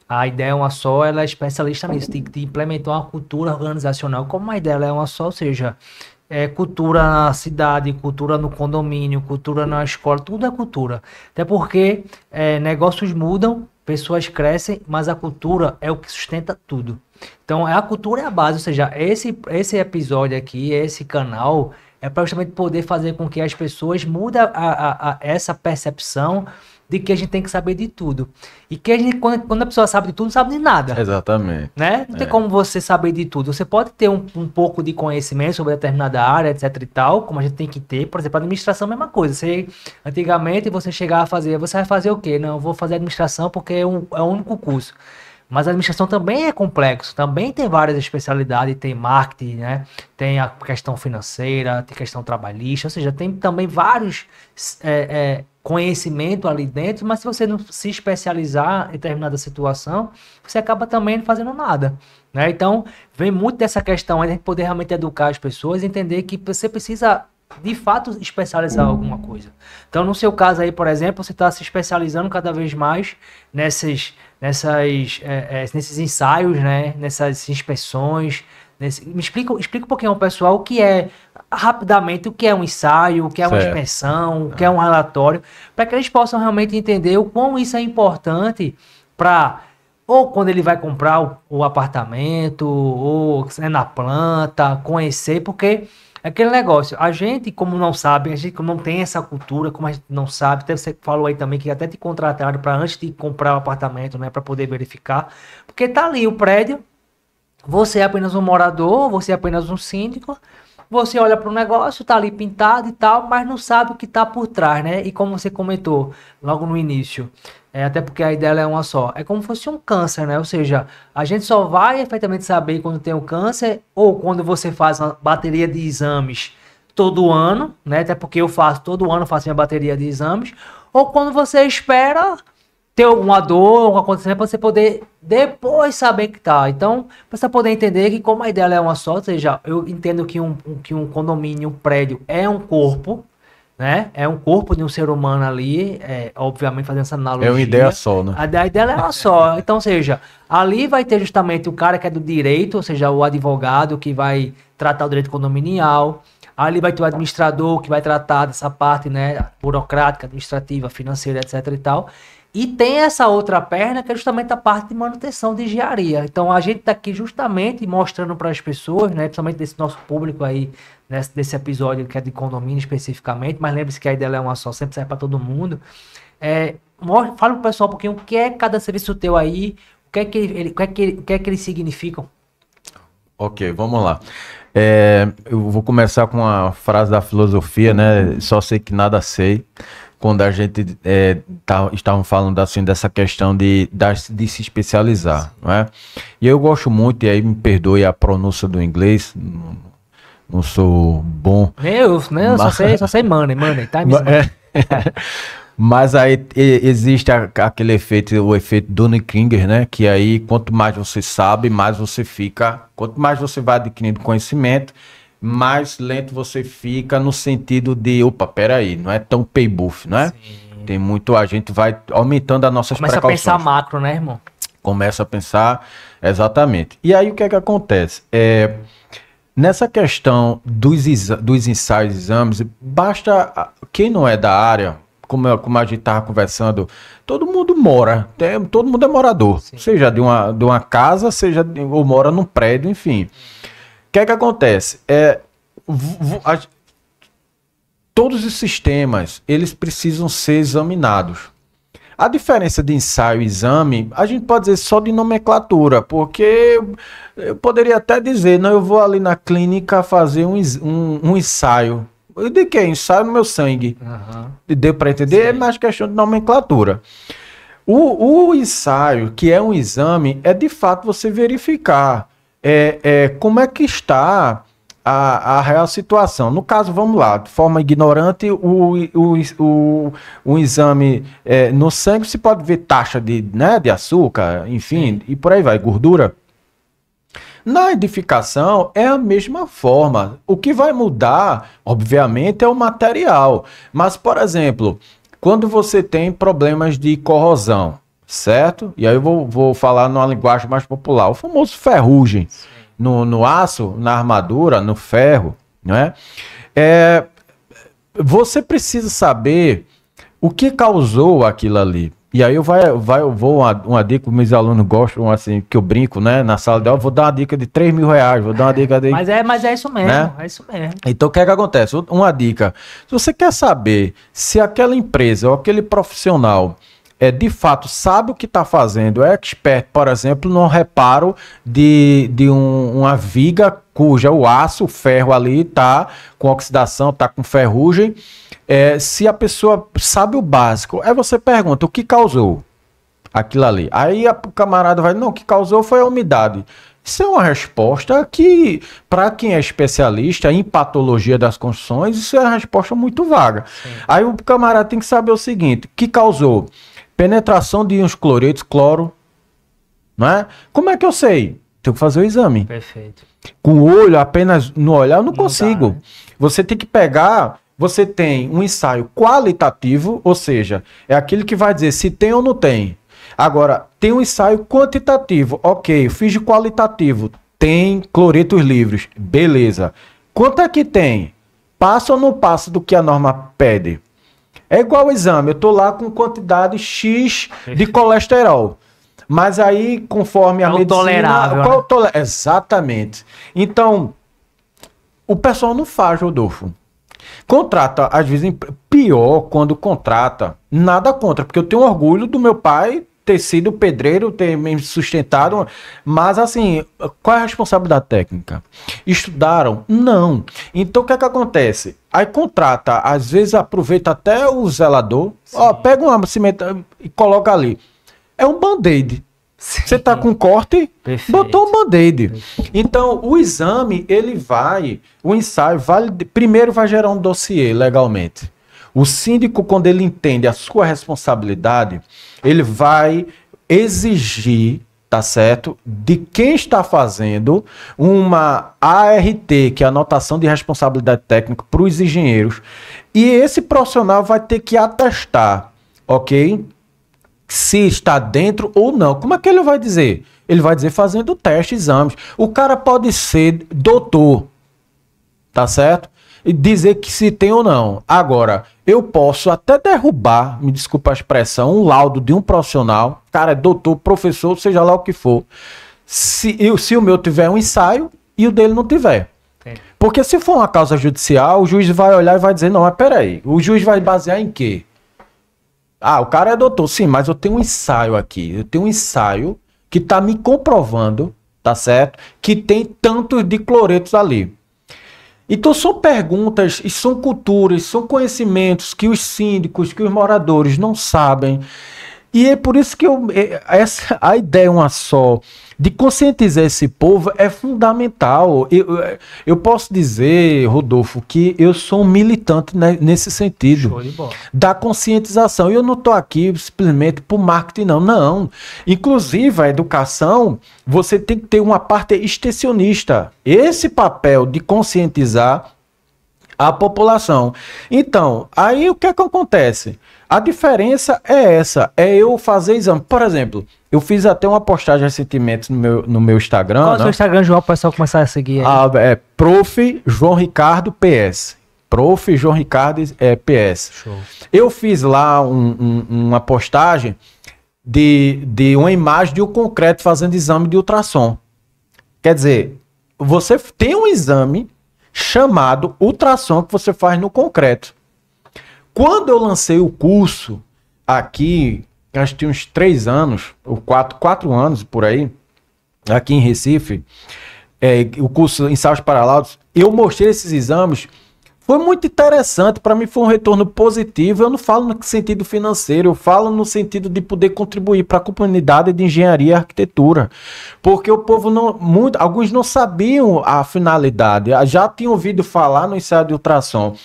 a ideia é uma só, ela é especialista nisso, tem que implementar uma cultura organizacional. Como a ideia é uma só, ou seja, cultura na cidade, cultura no condomínio, cultura na escola, tudo é cultura. Até porque negócios mudam, pessoas crescem, mas a cultura é o que sustenta tudo. Então, a cultura é a base, ou seja, esse episódio aqui, esse canal, é para justamente poder fazer com que as pessoas mudem essa percepção de que a gente tem que saber de tudo. E que quando a pessoa sabe de tudo, não sabe de nada. Exatamente. Né? Não tem como você saber de tudo. Você pode ter um pouco de conhecimento sobre determinada área, etc e tal, como a gente tem que ter. Por exemplo, a administração é a mesma coisa. Antigamente, você chegava a fazer... Você vai fazer o quê? Não, eu vou fazer administração porque é o único curso. Mas a administração também é complexo, também tem várias especialidades, tem marketing, né? Tem a questão financeira, tem questão trabalhista, ou seja, tem também vários conhecimentos ali dentro, mas se você não se especializar em determinada situação, você acaba também não fazendo nada, né? Então, vem muito dessa questão aí de poder realmente educar as pessoas e entender que você precisa de fato especializar alguma coisa. Então, no seu caso aí, por exemplo, você está se especializando cada vez mais nesses ensaios, né? Nessas inspeções. Me explica um pouquinho ao pessoal o que é, rapidamente, o que é um ensaio, o que é uma inspeção, o que é um relatório, para que eles possam realmente entender o quão isso é importante para, ou quando ele vai comprar o apartamento, ou na planta, conhecer, porque É aquele negócio, a gente, como não sabe, a gente como não tem essa cultura, como a gente não sabe, até você falou aí também que até te contrataram para antes de comprar o apartamento, né, para poder verificar, porque tá ali o prédio, você é apenas um morador, você é apenas um síndico, você olha para o negócio, tá ali pintado e tal, mas não sabe o que tá por trás, né? E como você comentou logo no início, até porque a ideia é uma só, é como se fosse um câncer, né? Ou seja, a gente só vai efetivamente saber quando tem o câncer ou quando você faz uma bateria de exames todo ano, né? Até porque eu faço todo ano, faço minha bateria de exames, ou quando você espera ter alguma dor, alguma acontecimento, para você poder depois saber que tá. Então, para você poder entender que como a ideia é uma só, ou seja, eu entendo que um condomínio, um prédio é um corpo, né? É um corpo de um ser humano ali, obviamente fazendo essa analogia. É uma ideia só, né? A ideia é uma só. Então, ou seja, ali vai ter justamente o cara que é do direito, ou seja, o advogado que vai tratar o direito condominial. Ali vai ter o administrador que vai tratar dessa parte, né, burocrática, administrativa, financeira, etc e tal. E tem essa outra perna que é justamente a parte de manutenção de engenharia. Então a gente está aqui justamente mostrando para as pessoas, né, principalmente desse nosso público aí, desse episódio que é de condomínio especificamente, mas lembre-se que a ideia é uma só, sempre serve para todo mundo. Fala para o pessoal um pouquinho o que é cada serviço teu aí, o que é que eles significam. Ok, vamos lá. Eu vou começar com uma frase da filosofia, né? Só sei que nada sei. Quando a gente estavam falando assim dessa questão de se especializar, não é? E eu gosto muito, e aí me perdoe a pronúncia do inglês, não sou bom. Mas, só sei money, time is money. Mas aí existe aquele efeito, o efeito Dunning-Kruger, né? Que aí quanto mais você sabe, mais você fica, quanto mais você vai adquirindo conhecimento, mais lento você fica no sentido de, opa, peraí, não é tão pay buff, não é? Sim. Tem muito, a gente vai aumentando as nossas precauções. Começa a pensar macro, né, irmão? Começa a pensar, exatamente. E aí o que é que acontece? Nessa questão dos ensaios e exames, basta, quem não é da área, como a gente estava conversando, todo mundo mora, todo mundo é morador, sim, seja de uma casa, seja ou mora num prédio, enfim. O que é que acontece? Todos os sistemas, eles precisam ser examinados. A diferença de ensaio e exame, a gente pode dizer só de nomenclatura, porque eu poderia até dizer, não, eu vou ali na clínica fazer um ensaio. De que? Ensaio no meu sangue. Uhum. Deu para entender? Sim. É mais questão de nomenclatura. O ensaio, que é um exame, é de fato você verificar como é que está a real situação. No caso, vamos lá, de forma ignorante, o exame no sangue se pode ver taxa de açúcar, enfim, e por aí vai, gordura. Na edificação é a mesma forma. O que vai mudar, obviamente, é o material. Mas, por exemplo, quando você tem problemas de corrosão, certo? E aí eu vou falar numa linguagem mais popular, o famoso ferrugem. No aço, na armadura, no ferro, não é? Você precisa saber o que causou aquilo ali. E aí eu vou uma dica que meus alunos gostam, assim, que eu brinco, né? Na sala de aula, vou dar uma dica de R$3.000, vou dar uma dica de... Mas é isso mesmo, né? É isso mesmo. Então o que é que acontece? Uma dica, se você quer saber se aquela empresa ou aquele profissional de fato sabe o que está fazendo, é expert, por exemplo, no reparo de uma viga cuja o aço, o ferro ali está com oxidação, está com ferrugem. Se a pessoa sabe o básico, aí você pergunta o que causou aquilo ali. Aí o camarada vai, não, o que causou foi a umidade. Isso é uma resposta que, para quem é especialista em patologia das construções, isso é uma resposta muito vaga. Sim. Aí o camarada tem que saber o seguinte, o que causou? Penetração de íons cloretos, cloro, não é? Como é que eu sei? Tenho que fazer o exame. Perfeito. Com o olho, apenas no olhar, eu não consigo. Dá, né? Você tem que pegar, você tem um ensaio qualitativo, ou seja, é aquele que vai dizer se tem ou não tem. Agora, tem um ensaio quantitativo. Ok, eu fiz de qualitativo. Tem cloretos livres. Beleza. Quanto é que tem? Passa ou não passa do que a norma pede? É igual ao exame, eu estou lá com quantidade X de colesterol. Mas aí, conforme a medicina... Tolerável, exatamente. Então, o pessoal não faz, Rodolfo. Contrata, às vezes, pior quando contrata. Nada contra, porque eu tenho orgulho do meu pai ter sido pedreiro, ter me sustentado, mas assim, qual é a responsabilidade técnica? Estudaram? Não. Então o que é que acontece? Aí contrata, às vezes aproveita até o zelador, ó, pega uma cimento e coloca ali. É um band-aid. Você tá com corte, botou um band-aid. Então, o exame, o ensaio, primeiro vai gerar um dossiê legalmente. O síndico, quando ele entende a sua responsabilidade, ele vai exigir, tá certo, de quem está fazendo uma ART, que é a anotação de responsabilidade técnica para os engenheiros, e esse profissional vai ter que atestar, ok? Se está dentro ou não. Como é que ele vai dizer? Ele vai dizer fazendo teste, exames. O cara pode ser doutor, tá certo? E dizer que se tem ou não. Agora, eu posso até derrubar, me desculpa a expressão, um laudo de um profissional, cara é doutor, professor, seja lá o que for, se o meu tiver um ensaio e o dele não tiver. Sim. Porque se for uma causa judicial, o juiz vai olhar e vai dizer, não, mas peraí, o juiz vai basear em quê? Ah, o cara é doutor, sim, mas eu tenho um ensaio aqui, eu tenho um ensaio que está me comprovando, tá certo? Que tem tantos de cloretos ali. Então são perguntas, e são culturas, são conhecimentos que os síndicos, que os moradores não sabem. E é por isso que a ideia uma só, de conscientizar esse povo é fundamental. Eu posso dizer, Rodolfo, que eu sou um militante nesse sentido. Show de bola. Da conscientização. E eu não estou aqui simplesmente por marketing, não. Não. Inclusive, a educação, você tem que ter uma parte extensionista. Esse papel de conscientizar a população. Então, aí o que é que acontece? A diferença é essa, é eu fazer exame. Por exemplo, eu fiz até uma postagem recentemente no meu Instagram. Qual é o seu Instagram, João, para o pessoal começar a seguir aí? É Prof. João Ricardo PS. Prof. João Ricardo PS. Show. Eu fiz lá uma postagem de uma imagem de um concreto fazendo exame de ultrassom. Quer dizer, você tem um exame chamado ultrassom que você faz no concreto. Quando eu lancei o curso aqui, acho que tinha uns 3 anos, ou 4 anos por aí, aqui em Recife, o curso Ensaios Paralados, eu mostrei esses exames, foi muito interessante, para mim foi um retorno positivo. Eu não falo no sentido financeiro, eu falo no sentido de poder contribuir para a comunidade de engenharia e arquitetura, porque o povo alguns não sabiam a finalidade, já tinham ouvido falar no ensaio de ultrassom.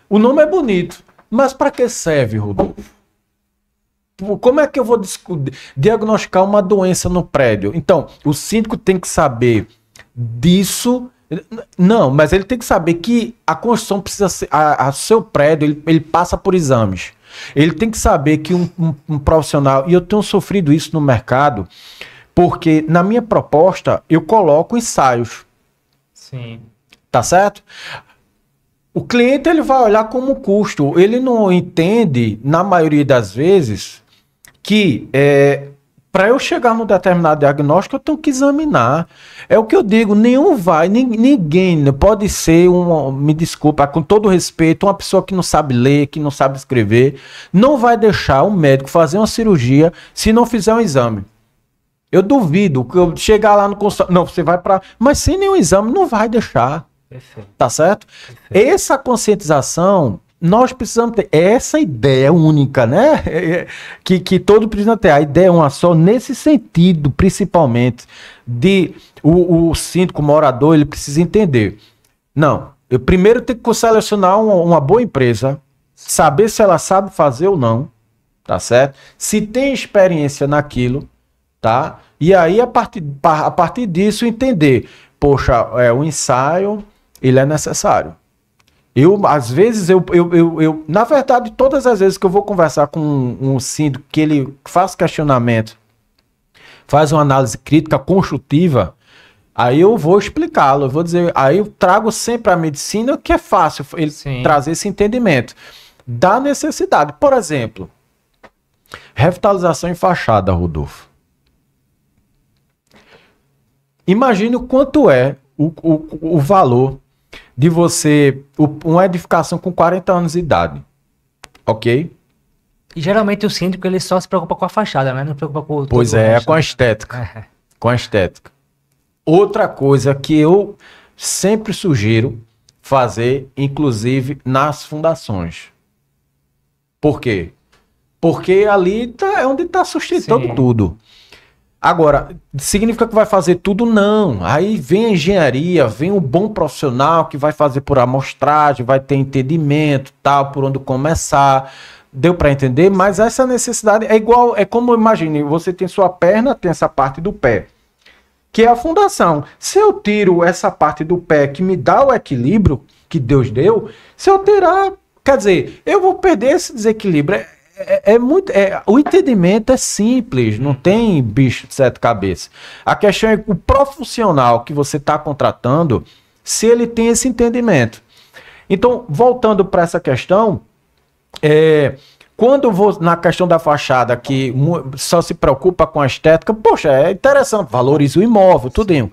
O nome é bonito, mas para que serve, Rodolfo? Como é que eu vou diagnosticar uma doença no prédio? Então, o síndico tem que saber disso. Não, mas ele tem que saber que a construção precisa ser, seu prédio, ele passa por exames. Ele tem que saber que um profissional, e eu tenho sofrido isso no mercado, porque na minha proposta eu coloco ensaios. Sim. Tá certo? O cliente, ele vai olhar como custo. Ele não entende, na maioria das vezes, que para eu chegar num determinado diagnóstico, eu tenho que examinar. É o que eu digo, ninguém pode ser, me desculpa, com todo respeito, uma pessoa que não sabe ler, que não sabe escrever, não vai deixar um médico fazer uma cirurgia se não fizer um exame. Eu duvido que eu chegar lá no consultório, não, você vai para... Mas sem nenhum exame, não vai deixar. Perfeito. Tá certo? Perfeito. Essa conscientização, nós precisamos ter essa ideia única, né? Que todo precisa ter. A ideia é uma só, nesse sentido, principalmente, de o síndico, o morador, ele precisa entender. Não, eu primeiro tenho que selecionar uma boa empresa, saber se ela sabe fazer ou não, tá certo? Se tem experiência naquilo, tá? E aí, a partir disso, entender, poxa, o ensaio, ele é necessário. Às vezes, na verdade, todas as vezes que eu vou conversar com um síndico que ele faz questionamento, faz uma análise crítica, construtiva, aí eu vou explicá-lo, eu vou dizer, aí eu trago sempre a medicina, que é fácil ele trazer esse entendimento da necessidade. Por exemplo, revitalização em fachada, Rodolfo. Imagine o quanto é o valor de você, uma edificação com 40 anos de idade, ok? E geralmente o síndico ele só se preocupa com a fachada, né? Não se preocupa com Pois todo o é, resto, com a né? estética. Com a estética. Outra coisa que eu sempre sugiro fazer, inclusive nas fundações. Por quê? Porque ali é onde está sustentando Sim. tudo. Agora, significa que vai fazer tudo? Não. Aí vem a engenharia, vem um bom profissional que vai fazer por amostragem, vai ter entendimento, tal, por onde começar. Deu para entender? Mas essa necessidade é igual, é como, imagine, você tem sua perna, tem essa parte do pé, que é a fundação. Se eu tiro essa parte do pé que me dá o equilíbrio que Deus deu, se eu tirar, quer dizer, eu vou perder esse desequilíbrio. O entendimento é simples, não tem bicho de sete cabeças. A questão é o profissional que você está contratando, se ele tem esse entendimento. Então, voltando para essa questão, quando eu vou na questão da fachada, que só se preocupa com a estética, poxa, é interessante, valoriza o imóvel, tudinho.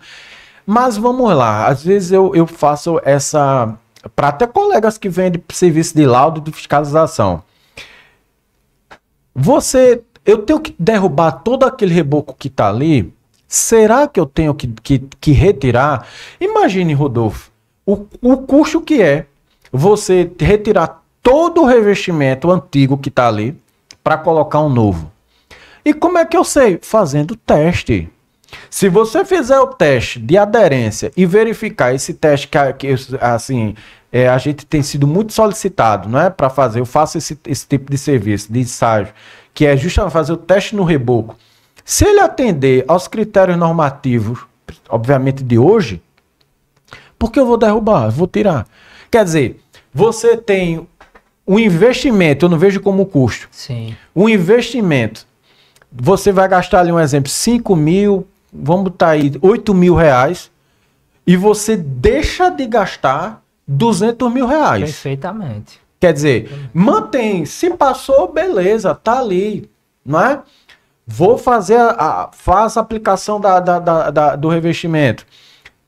Mas vamos lá, às vezes eu faço essa, para até colegas que vendem serviço de laudo de fiscalização. Eu tenho que derrubar todo aquele reboco que está ali? Será que eu tenho que retirar? Imagine, Rodolfo, o custo que é você retirar todo o revestimento antigo que está ali para colocar um novo. E como é que eu sei? Fazendo teste. Se você fizer o teste de aderência e verificar esse teste assim, a gente tem sido muito solicitado, não é, para fazer, eu faço esse tipo de serviço, de estágio, que é justamente fazer o teste no reboco. Se ele atender aos critérios normativos, obviamente de hoje, por que eu vou derrubar? Eu vou tirar. Quer dizer, você tem um investimento, eu não vejo como custo. Sim. Um investimento, você vai gastar ali um exemplo, 5 mil, vamos botar aí, 8 mil reais, e você deixa de gastar 200 mil reais. Perfeitamente. Quer dizer, mantém, se passou, beleza, tá ali, não é? Vou fazer, faz a aplicação do revestimento.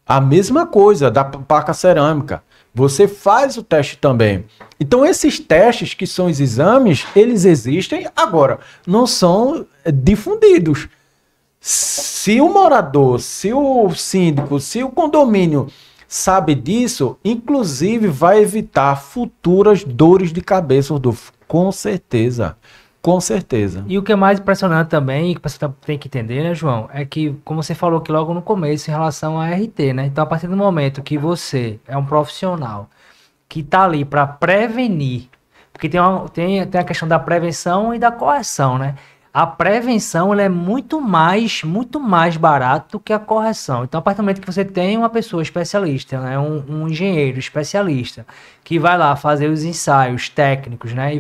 A mesma coisa da placa cerâmica. Você faz o teste também. Então, esses testes, que são os exames, eles existem, agora, não são difundidos. Se o morador, se o síndico, se o condomínio sabe disso, inclusive vai evitar futuras dores de cabeça, Rodolfo. Com certeza. Com certeza. E o que é mais impressionante também, que você tem que entender, né, João, é que, como você falou aqui logo no começo, em relação à RT, né? Então, a partir do momento que você é um profissional que está ali para prevenir, porque tem a questão da prevenção e da correção, né? A prevenção ela é muito mais barato do que a correção. Então, a partir do momento que você tem uma pessoa especialista, né, um engenheiro especialista, que vai lá fazer os ensaios técnicos, né,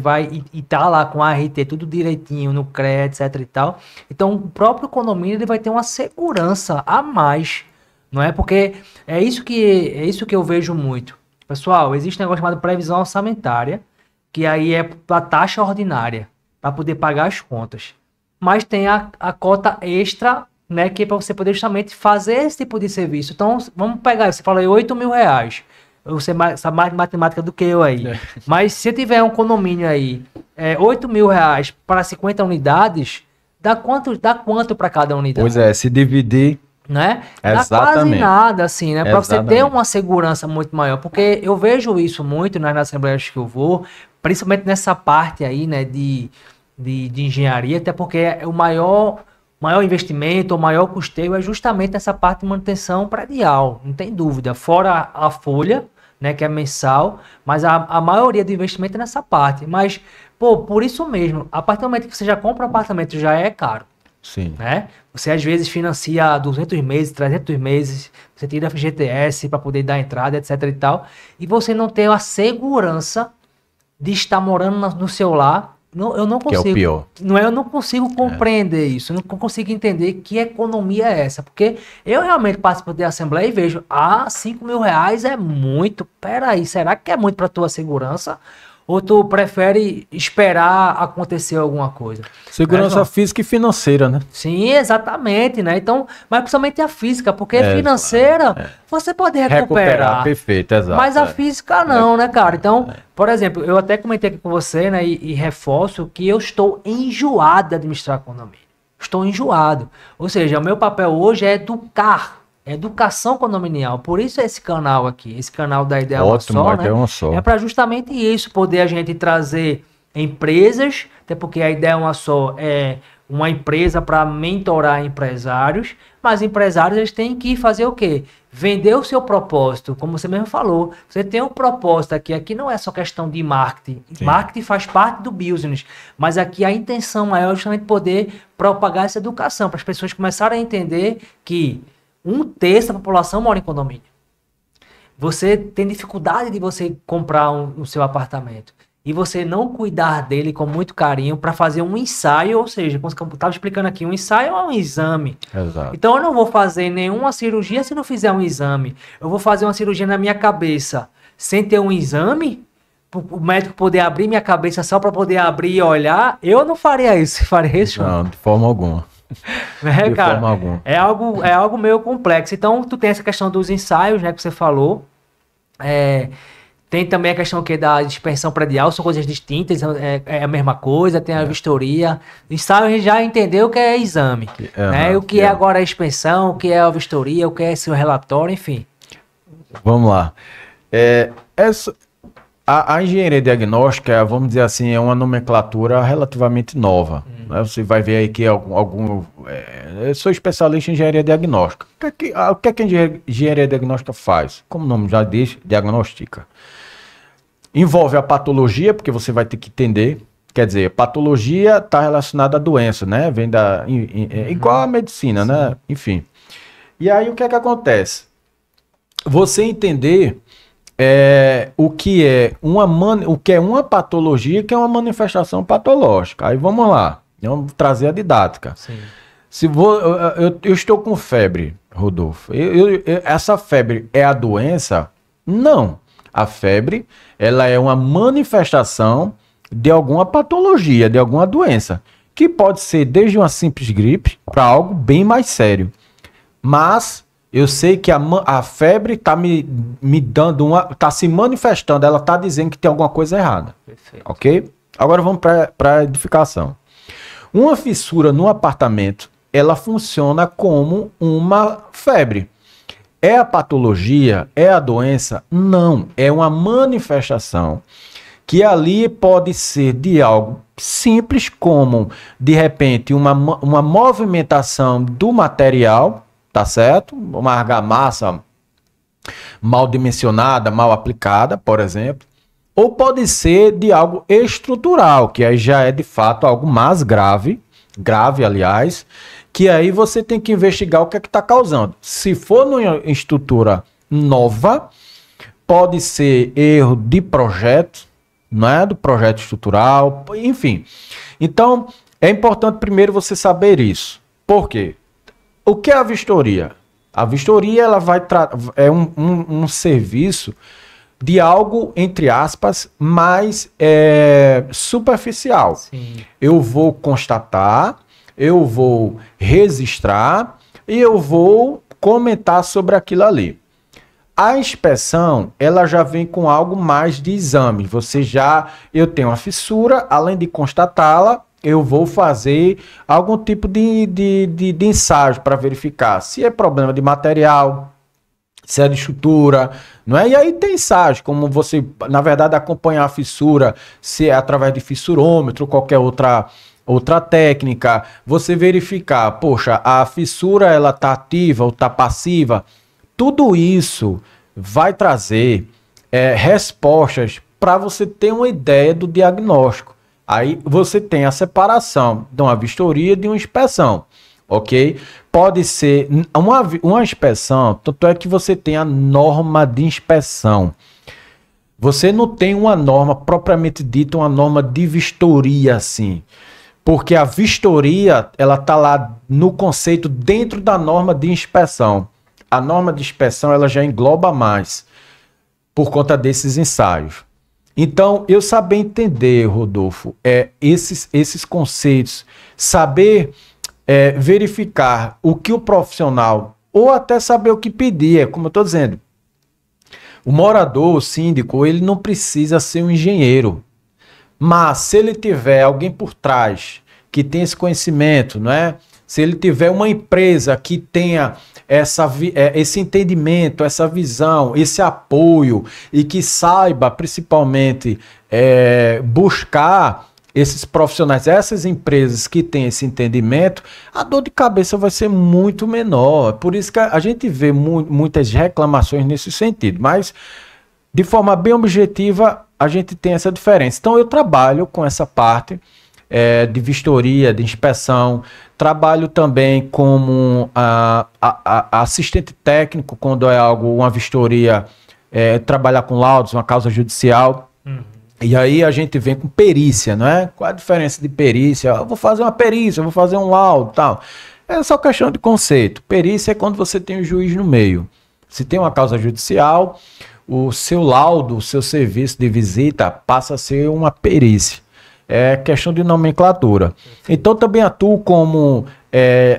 e tá lá com a RT tudo direitinho no CREA, etc e tal. Então, o próprio condomínio ele vai ter uma segurança a mais, não é? Porque é isso que eu vejo muito. Pessoal, existe um negócio chamado previsão orçamentária, que aí é a taxa ordinária, para poder pagar as contas. Mas tem a cota extra, né, que é para você poder justamente fazer esse tipo de serviço. Então, vamos pegar, você falou aí 8 mil reais. Você sabe mais de matemática do que eu aí. Mas se tiver um condomínio aí, 8 mil reais para 50 unidades, dá quanto para cada unidade? Pois é, se dividir... Né? Dá Exatamente. quase nada, assim, né? Para você ter Exatamente. uma segurança muito maior. Porque eu vejo isso muito nas assembleias que eu vou, principalmente nessa parte aí, né, de engenharia, até porque o maior investimento, o maior custeio é justamente essa parte de manutenção predial, não tem dúvida. Fora a folha, né, que é mensal, mas a maioria do investimento é nessa parte. Mas, pô, por isso mesmo, a partir do momento que você já compra um apartamento já é caro. Sim. Né? Você às vezes financia 200 meses, 300 meses, você tira FGTS para poder dar entrada, etc e tal, e você não tem a segurança de estar morando no seu lar. Eu não consigo. Que é o pior. Eu não consigo compreender isso, eu não consigo entender que economia é essa, porque eu realmente participo da assembleia e vejo, 5 mil reais é muito, peraí, será que é muito para tua segurança? Ou tu prefere esperar acontecer alguma coisa? Segurança física e financeira, né? Sim, exatamente, né? Então, mas principalmente a física, porque financeira você pode recuperar. Perfeito, exato. Mas a física não, né, cara? Então, por exemplo, eu até comentei aqui com você, né, e reforço que eu estou enjoado de administrar condomínio. Estou enjoado. Ou seja, o meu papel hoje é educar. Educação condominial. Por isso é esse canal aqui, esse canal da Ideia Uma Só, né? É para justamente isso, poder a gente trazer empresas, até porque a Ideia Uma Só é uma empresa para mentorar empresários, mas empresários eles têm que fazer o quê? Vender o seu propósito, como você mesmo falou. Você tem um propósito aqui não é só questão de marketing. Sim. Marketing faz parte do business, mas aqui a intenção maior é justamente poder propagar essa educação, para as pessoas começarem a entender que 1/3 da população mora em condomínio. Você tem dificuldade de você comprar o seu apartamento e você não cuidar dele com muito carinho para fazer um ensaio, ou seja, como eu estava explicando aqui, um ensaio é um exame. Exato. Então eu não vou fazer nenhuma cirurgia se não fizer um exame. Eu vou fazer uma cirurgia na minha cabeça sem ter um exame, o médico poder abrir minha cabeça só para poder abrir e olhar. Eu não faria isso. Faria isso? Não, de forma alguma. De cara, forma alguma. É algo meio complexo. Então, tu tem essa questão dos ensaios, né, que você falou. Tem também a questão que da dispersão predial, são coisas distintas, é a mesma coisa, tem a vistoria. Ensaio a gente já entendeu que é exame, né? O que é agora a expansão, o que é a vistoria, o que é seu relatório, enfim. Vamos lá. A engenharia diagnóstica, vamos dizer assim, é uma nomenclatura relativamente nova. Né? Você vai ver aí que eu sou especialista em engenharia diagnóstica. O que é que a engenharia diagnóstica faz? Como o nome já diz, diagnostica. Envolve a patologia, porque você vai ter que entender. Quer dizer, patologia está relacionada à doença, né? Vem igual à medicina, né? Enfim. E aí o que é que acontece? Você entender o que é uma patologia, que é uma manifestação patológica. Aí vamos lá, vamos trazer a didática. Sim. Eu estou com febre, Rodolfo. Essa febre é a doença? Não. A febre, ela é uma manifestação de alguma patologia, de alguma doença, que pode ser desde uma simples gripe para algo bem mais sério. Mas eu sei que a febre está me dando está se manifestando, ela está dizendo que tem alguma coisa errada. Perfeito. Ok? Agora vamos para a edificação. Uma fissura no apartamento, ela funciona como uma febre. É a patologia? É a doença? Não. É uma manifestação que ali pode ser de algo simples, como, de repente, uma movimentação do material, tá certo? Uma argamassa mal dimensionada, mal aplicada, por exemplo. Ou pode ser de algo estrutural, que aí já é de fato algo mais grave, aliás, que aí você tem que investigar o que é que está causando. Se for numa estrutura nova, pode ser erro de projeto, não é? Do projeto estrutural, enfim. Então, é importante primeiro você saber isso. Por quê? O que é a vistoria? A vistoria ela é um serviço de algo, entre aspas, mais superficial. Sim. Eu vou constatar, eu vou registrar e eu vou comentar sobre aquilo ali. A inspeção, ela já vem com algo mais de exame. Eu tenho uma fissura, além de constatá-la, eu vou fazer algum tipo de ensaio para verificar se é problema de material, se é de estrutura, não é? E aí tem ensaios, como você, na verdade, acompanhar a fissura, se é através de fissurômetro, qualquer outra técnica, você verificar, poxa, a fissura ela está ativa ou está passiva. Tudo isso vai trazer respostas para você ter uma ideia do diagnóstico. Aí você tem a separação de uma vistoria e de uma inspeção, ok? Pode ser uma inspeção, tanto é que você tem a norma de inspeção. Você não tem uma norma propriamente dita, uma norma de vistoria assim. Porque a vistoria, ela está lá no conceito dentro da norma de inspeção. A norma de inspeção, ela já engloba mais por conta desses ensaios. Então, eu saber entender, Rodolfo, esses conceitos, saber verificar o que o profissional, ou até saber o que pedir, como eu estou dizendo, o morador, o síndico, ele não precisa ser um engenheiro, mas se ele tiver alguém por trás que tem esse conhecimento, não é? Se ele tiver uma empresa que tenha esse entendimento, essa visão, esse apoio e que saiba principalmente buscar esses profissionais, essas empresas que têm esse entendimento, a dor de cabeça vai ser muito menor. Por isso que a gente vê muitas reclamações nesse sentido, mas de forma bem objetiva a gente tem essa diferença. Então eu trabalho com essa parte de vistoria, de inspeção, trabalho também como assistente técnico quando é uma vistoria, trabalhar com laudos, uma causa judicial. E aí a gente vem com perícia, não é? Qual a diferença de perícia? Eu vou fazer uma perícia, eu vou fazer um laudo e tal. É só questão de conceito. Perícia é quando você tem o juiz no meio. Se tem uma causa judicial, o seu laudo, o seu serviço de visita passa a ser uma perícia. É questão de nomenclatura. Então também atuo como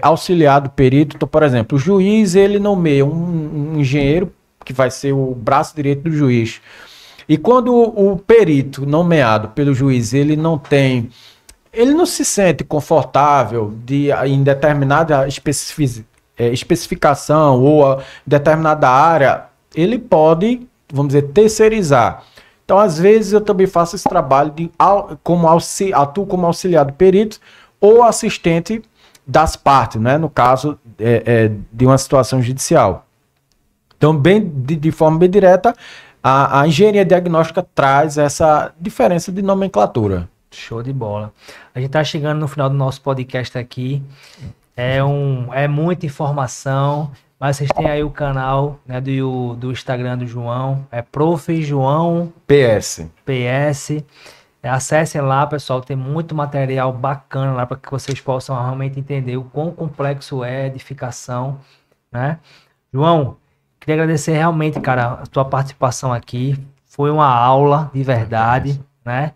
auxiliar do perito. Então, por exemplo, o juiz, ele nomeia um engenheiro que vai ser o braço direito do juiz. E quando o perito nomeado pelo juiz, ele não se sente confortável em determinada especificação ou determinada área, ele pode, vamos dizer, terceirizar. Então, às vezes, eu também faço esse trabalho atuo como auxiliar do perito ou assistente das partes, né? No caso de uma situação judicial. Então, de forma bem direta, a engenharia diagnóstica traz essa diferença de nomenclatura. Show de bola. A gente está chegando no final do nosso podcast aqui. É muita informação, mas vocês têm aí o canal, né, do Instagram do João. É Prof. João PS. Acessem lá, pessoal. Tem muito material bacana lá para que vocês possam realmente entender o quão complexo é a edificação, né? João, queria agradecer realmente, cara, a tua participação aqui. Foi uma aula de verdade, né?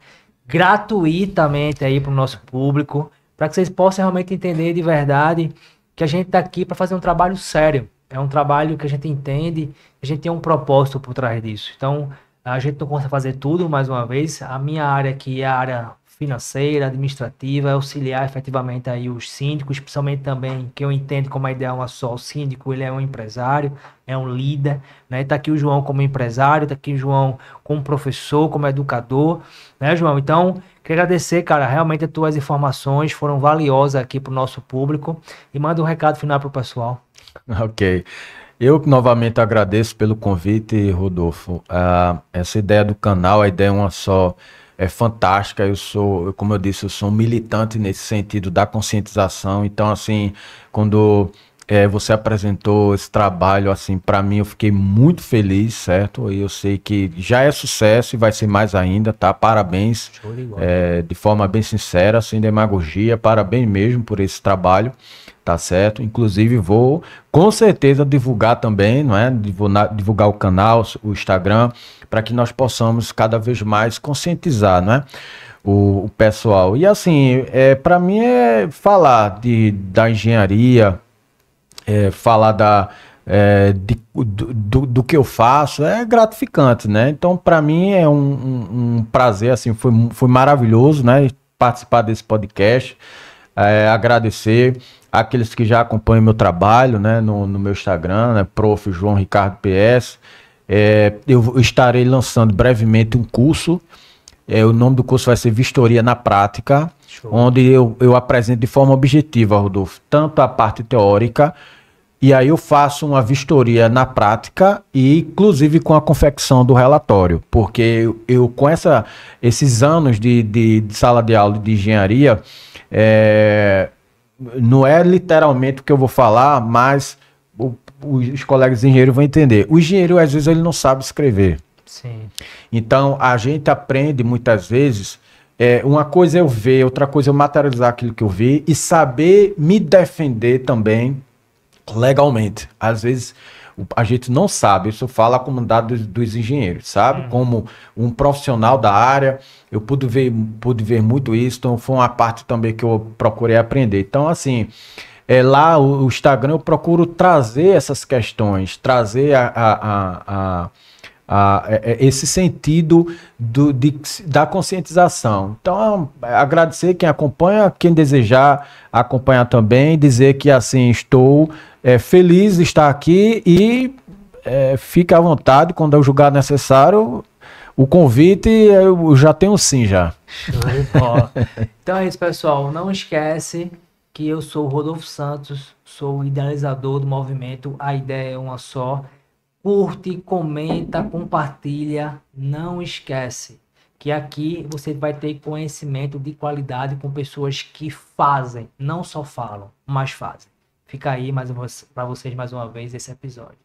Gratuitamente aí para o nosso público, para que vocês possam realmente entender de verdade que a gente está aqui para fazer um trabalho sério. É um trabalho que a gente entende, a gente tem um propósito por trás disso. Então, a gente não consegue fazer tudo, mais uma vez. A minha área aqui é a área financeira, administrativa, auxiliar efetivamente aí os síndicos, principalmente também, que eu entendo como a ideia é uma só, o síndico, ele é um empresário, é um líder, né? Tá aqui o João como empresário, tá aqui o João como professor, como educador, né, João? Então, queria agradecer, cara, realmente as tuas informações foram valiosas aqui pro nosso público e manda um recado final pro pessoal. Ok. Eu novamente agradeço pelo convite, Rodolfo. Essa ideia do canal, a ideia é uma só, é fantástica. Como eu disse, eu sou um militante nesse sentido da conscientização. Então, assim, quando você apresentou esse trabalho, assim, para mim, eu fiquei muito feliz, certo? E eu sei que já é sucesso e vai ser mais ainda, tá? Parabéns, de forma bem sincera, sem demagogia, parabéns mesmo por esse trabalho. Tá certo? Inclusive vou com certeza divulgar também, não é? Divulgar o canal, o Instagram, para que nós possamos cada vez mais conscientizar, não é? O pessoal. E assim, para mim falar da engenharia, falar do que eu faço é gratificante, né? Então, para mim é um prazer, assim, foi maravilhoso, né? Participar desse podcast. Agradecer àqueles que já acompanham meu trabalho, né, no meu Instagram, né, Prof. João Ricardo PS. Eu estarei lançando brevemente um curso. O nome do curso vai ser Vistoria na Prática. Show. Onde eu apresento de forma objetiva, Rodolfo, tanto a parte teórica, e aí eu faço uma vistoria na prática, e inclusive com a confecção do relatório, porque eu com esses anos de sala de aula de engenharia, não é literalmente o que eu vou falar, mas os colegas engenheiros vão entender. O engenheiro, às vezes, ele não sabe escrever. Sim. Então, a gente aprende muitas vezes, uma coisa é eu ver, outra coisa é eu materializar aquilo que eu vi e saber me defender também legalmente. Às vezes, A gente não sabe, isso fala a comunidade dos engenheiros, sabe? Como um profissional da área, eu pude ver muito isso, então foi uma parte também que eu procurei aprender. Então, assim, lá o Instagram eu procuro trazer essas questões, trazer esse sentido da conscientização. Então, agradecer quem acompanha, quem desejar acompanhar também, dizer que assim estou feliz de estar aqui e fica à vontade quando eu julgar necessário o convite, eu já tenho sim já. Show de bola. Então é isso, pessoal. Não esquece que eu sou o Rodolfo Santos, sou o idealizador do movimento A Ideia é Uma Só. Curte, comenta, compartilha. Não esquece que aqui você vai ter conhecimento de qualidade com pessoas que fazem, não só falam, mas fazem. Fica aí para vocês mais uma vez esse episódio.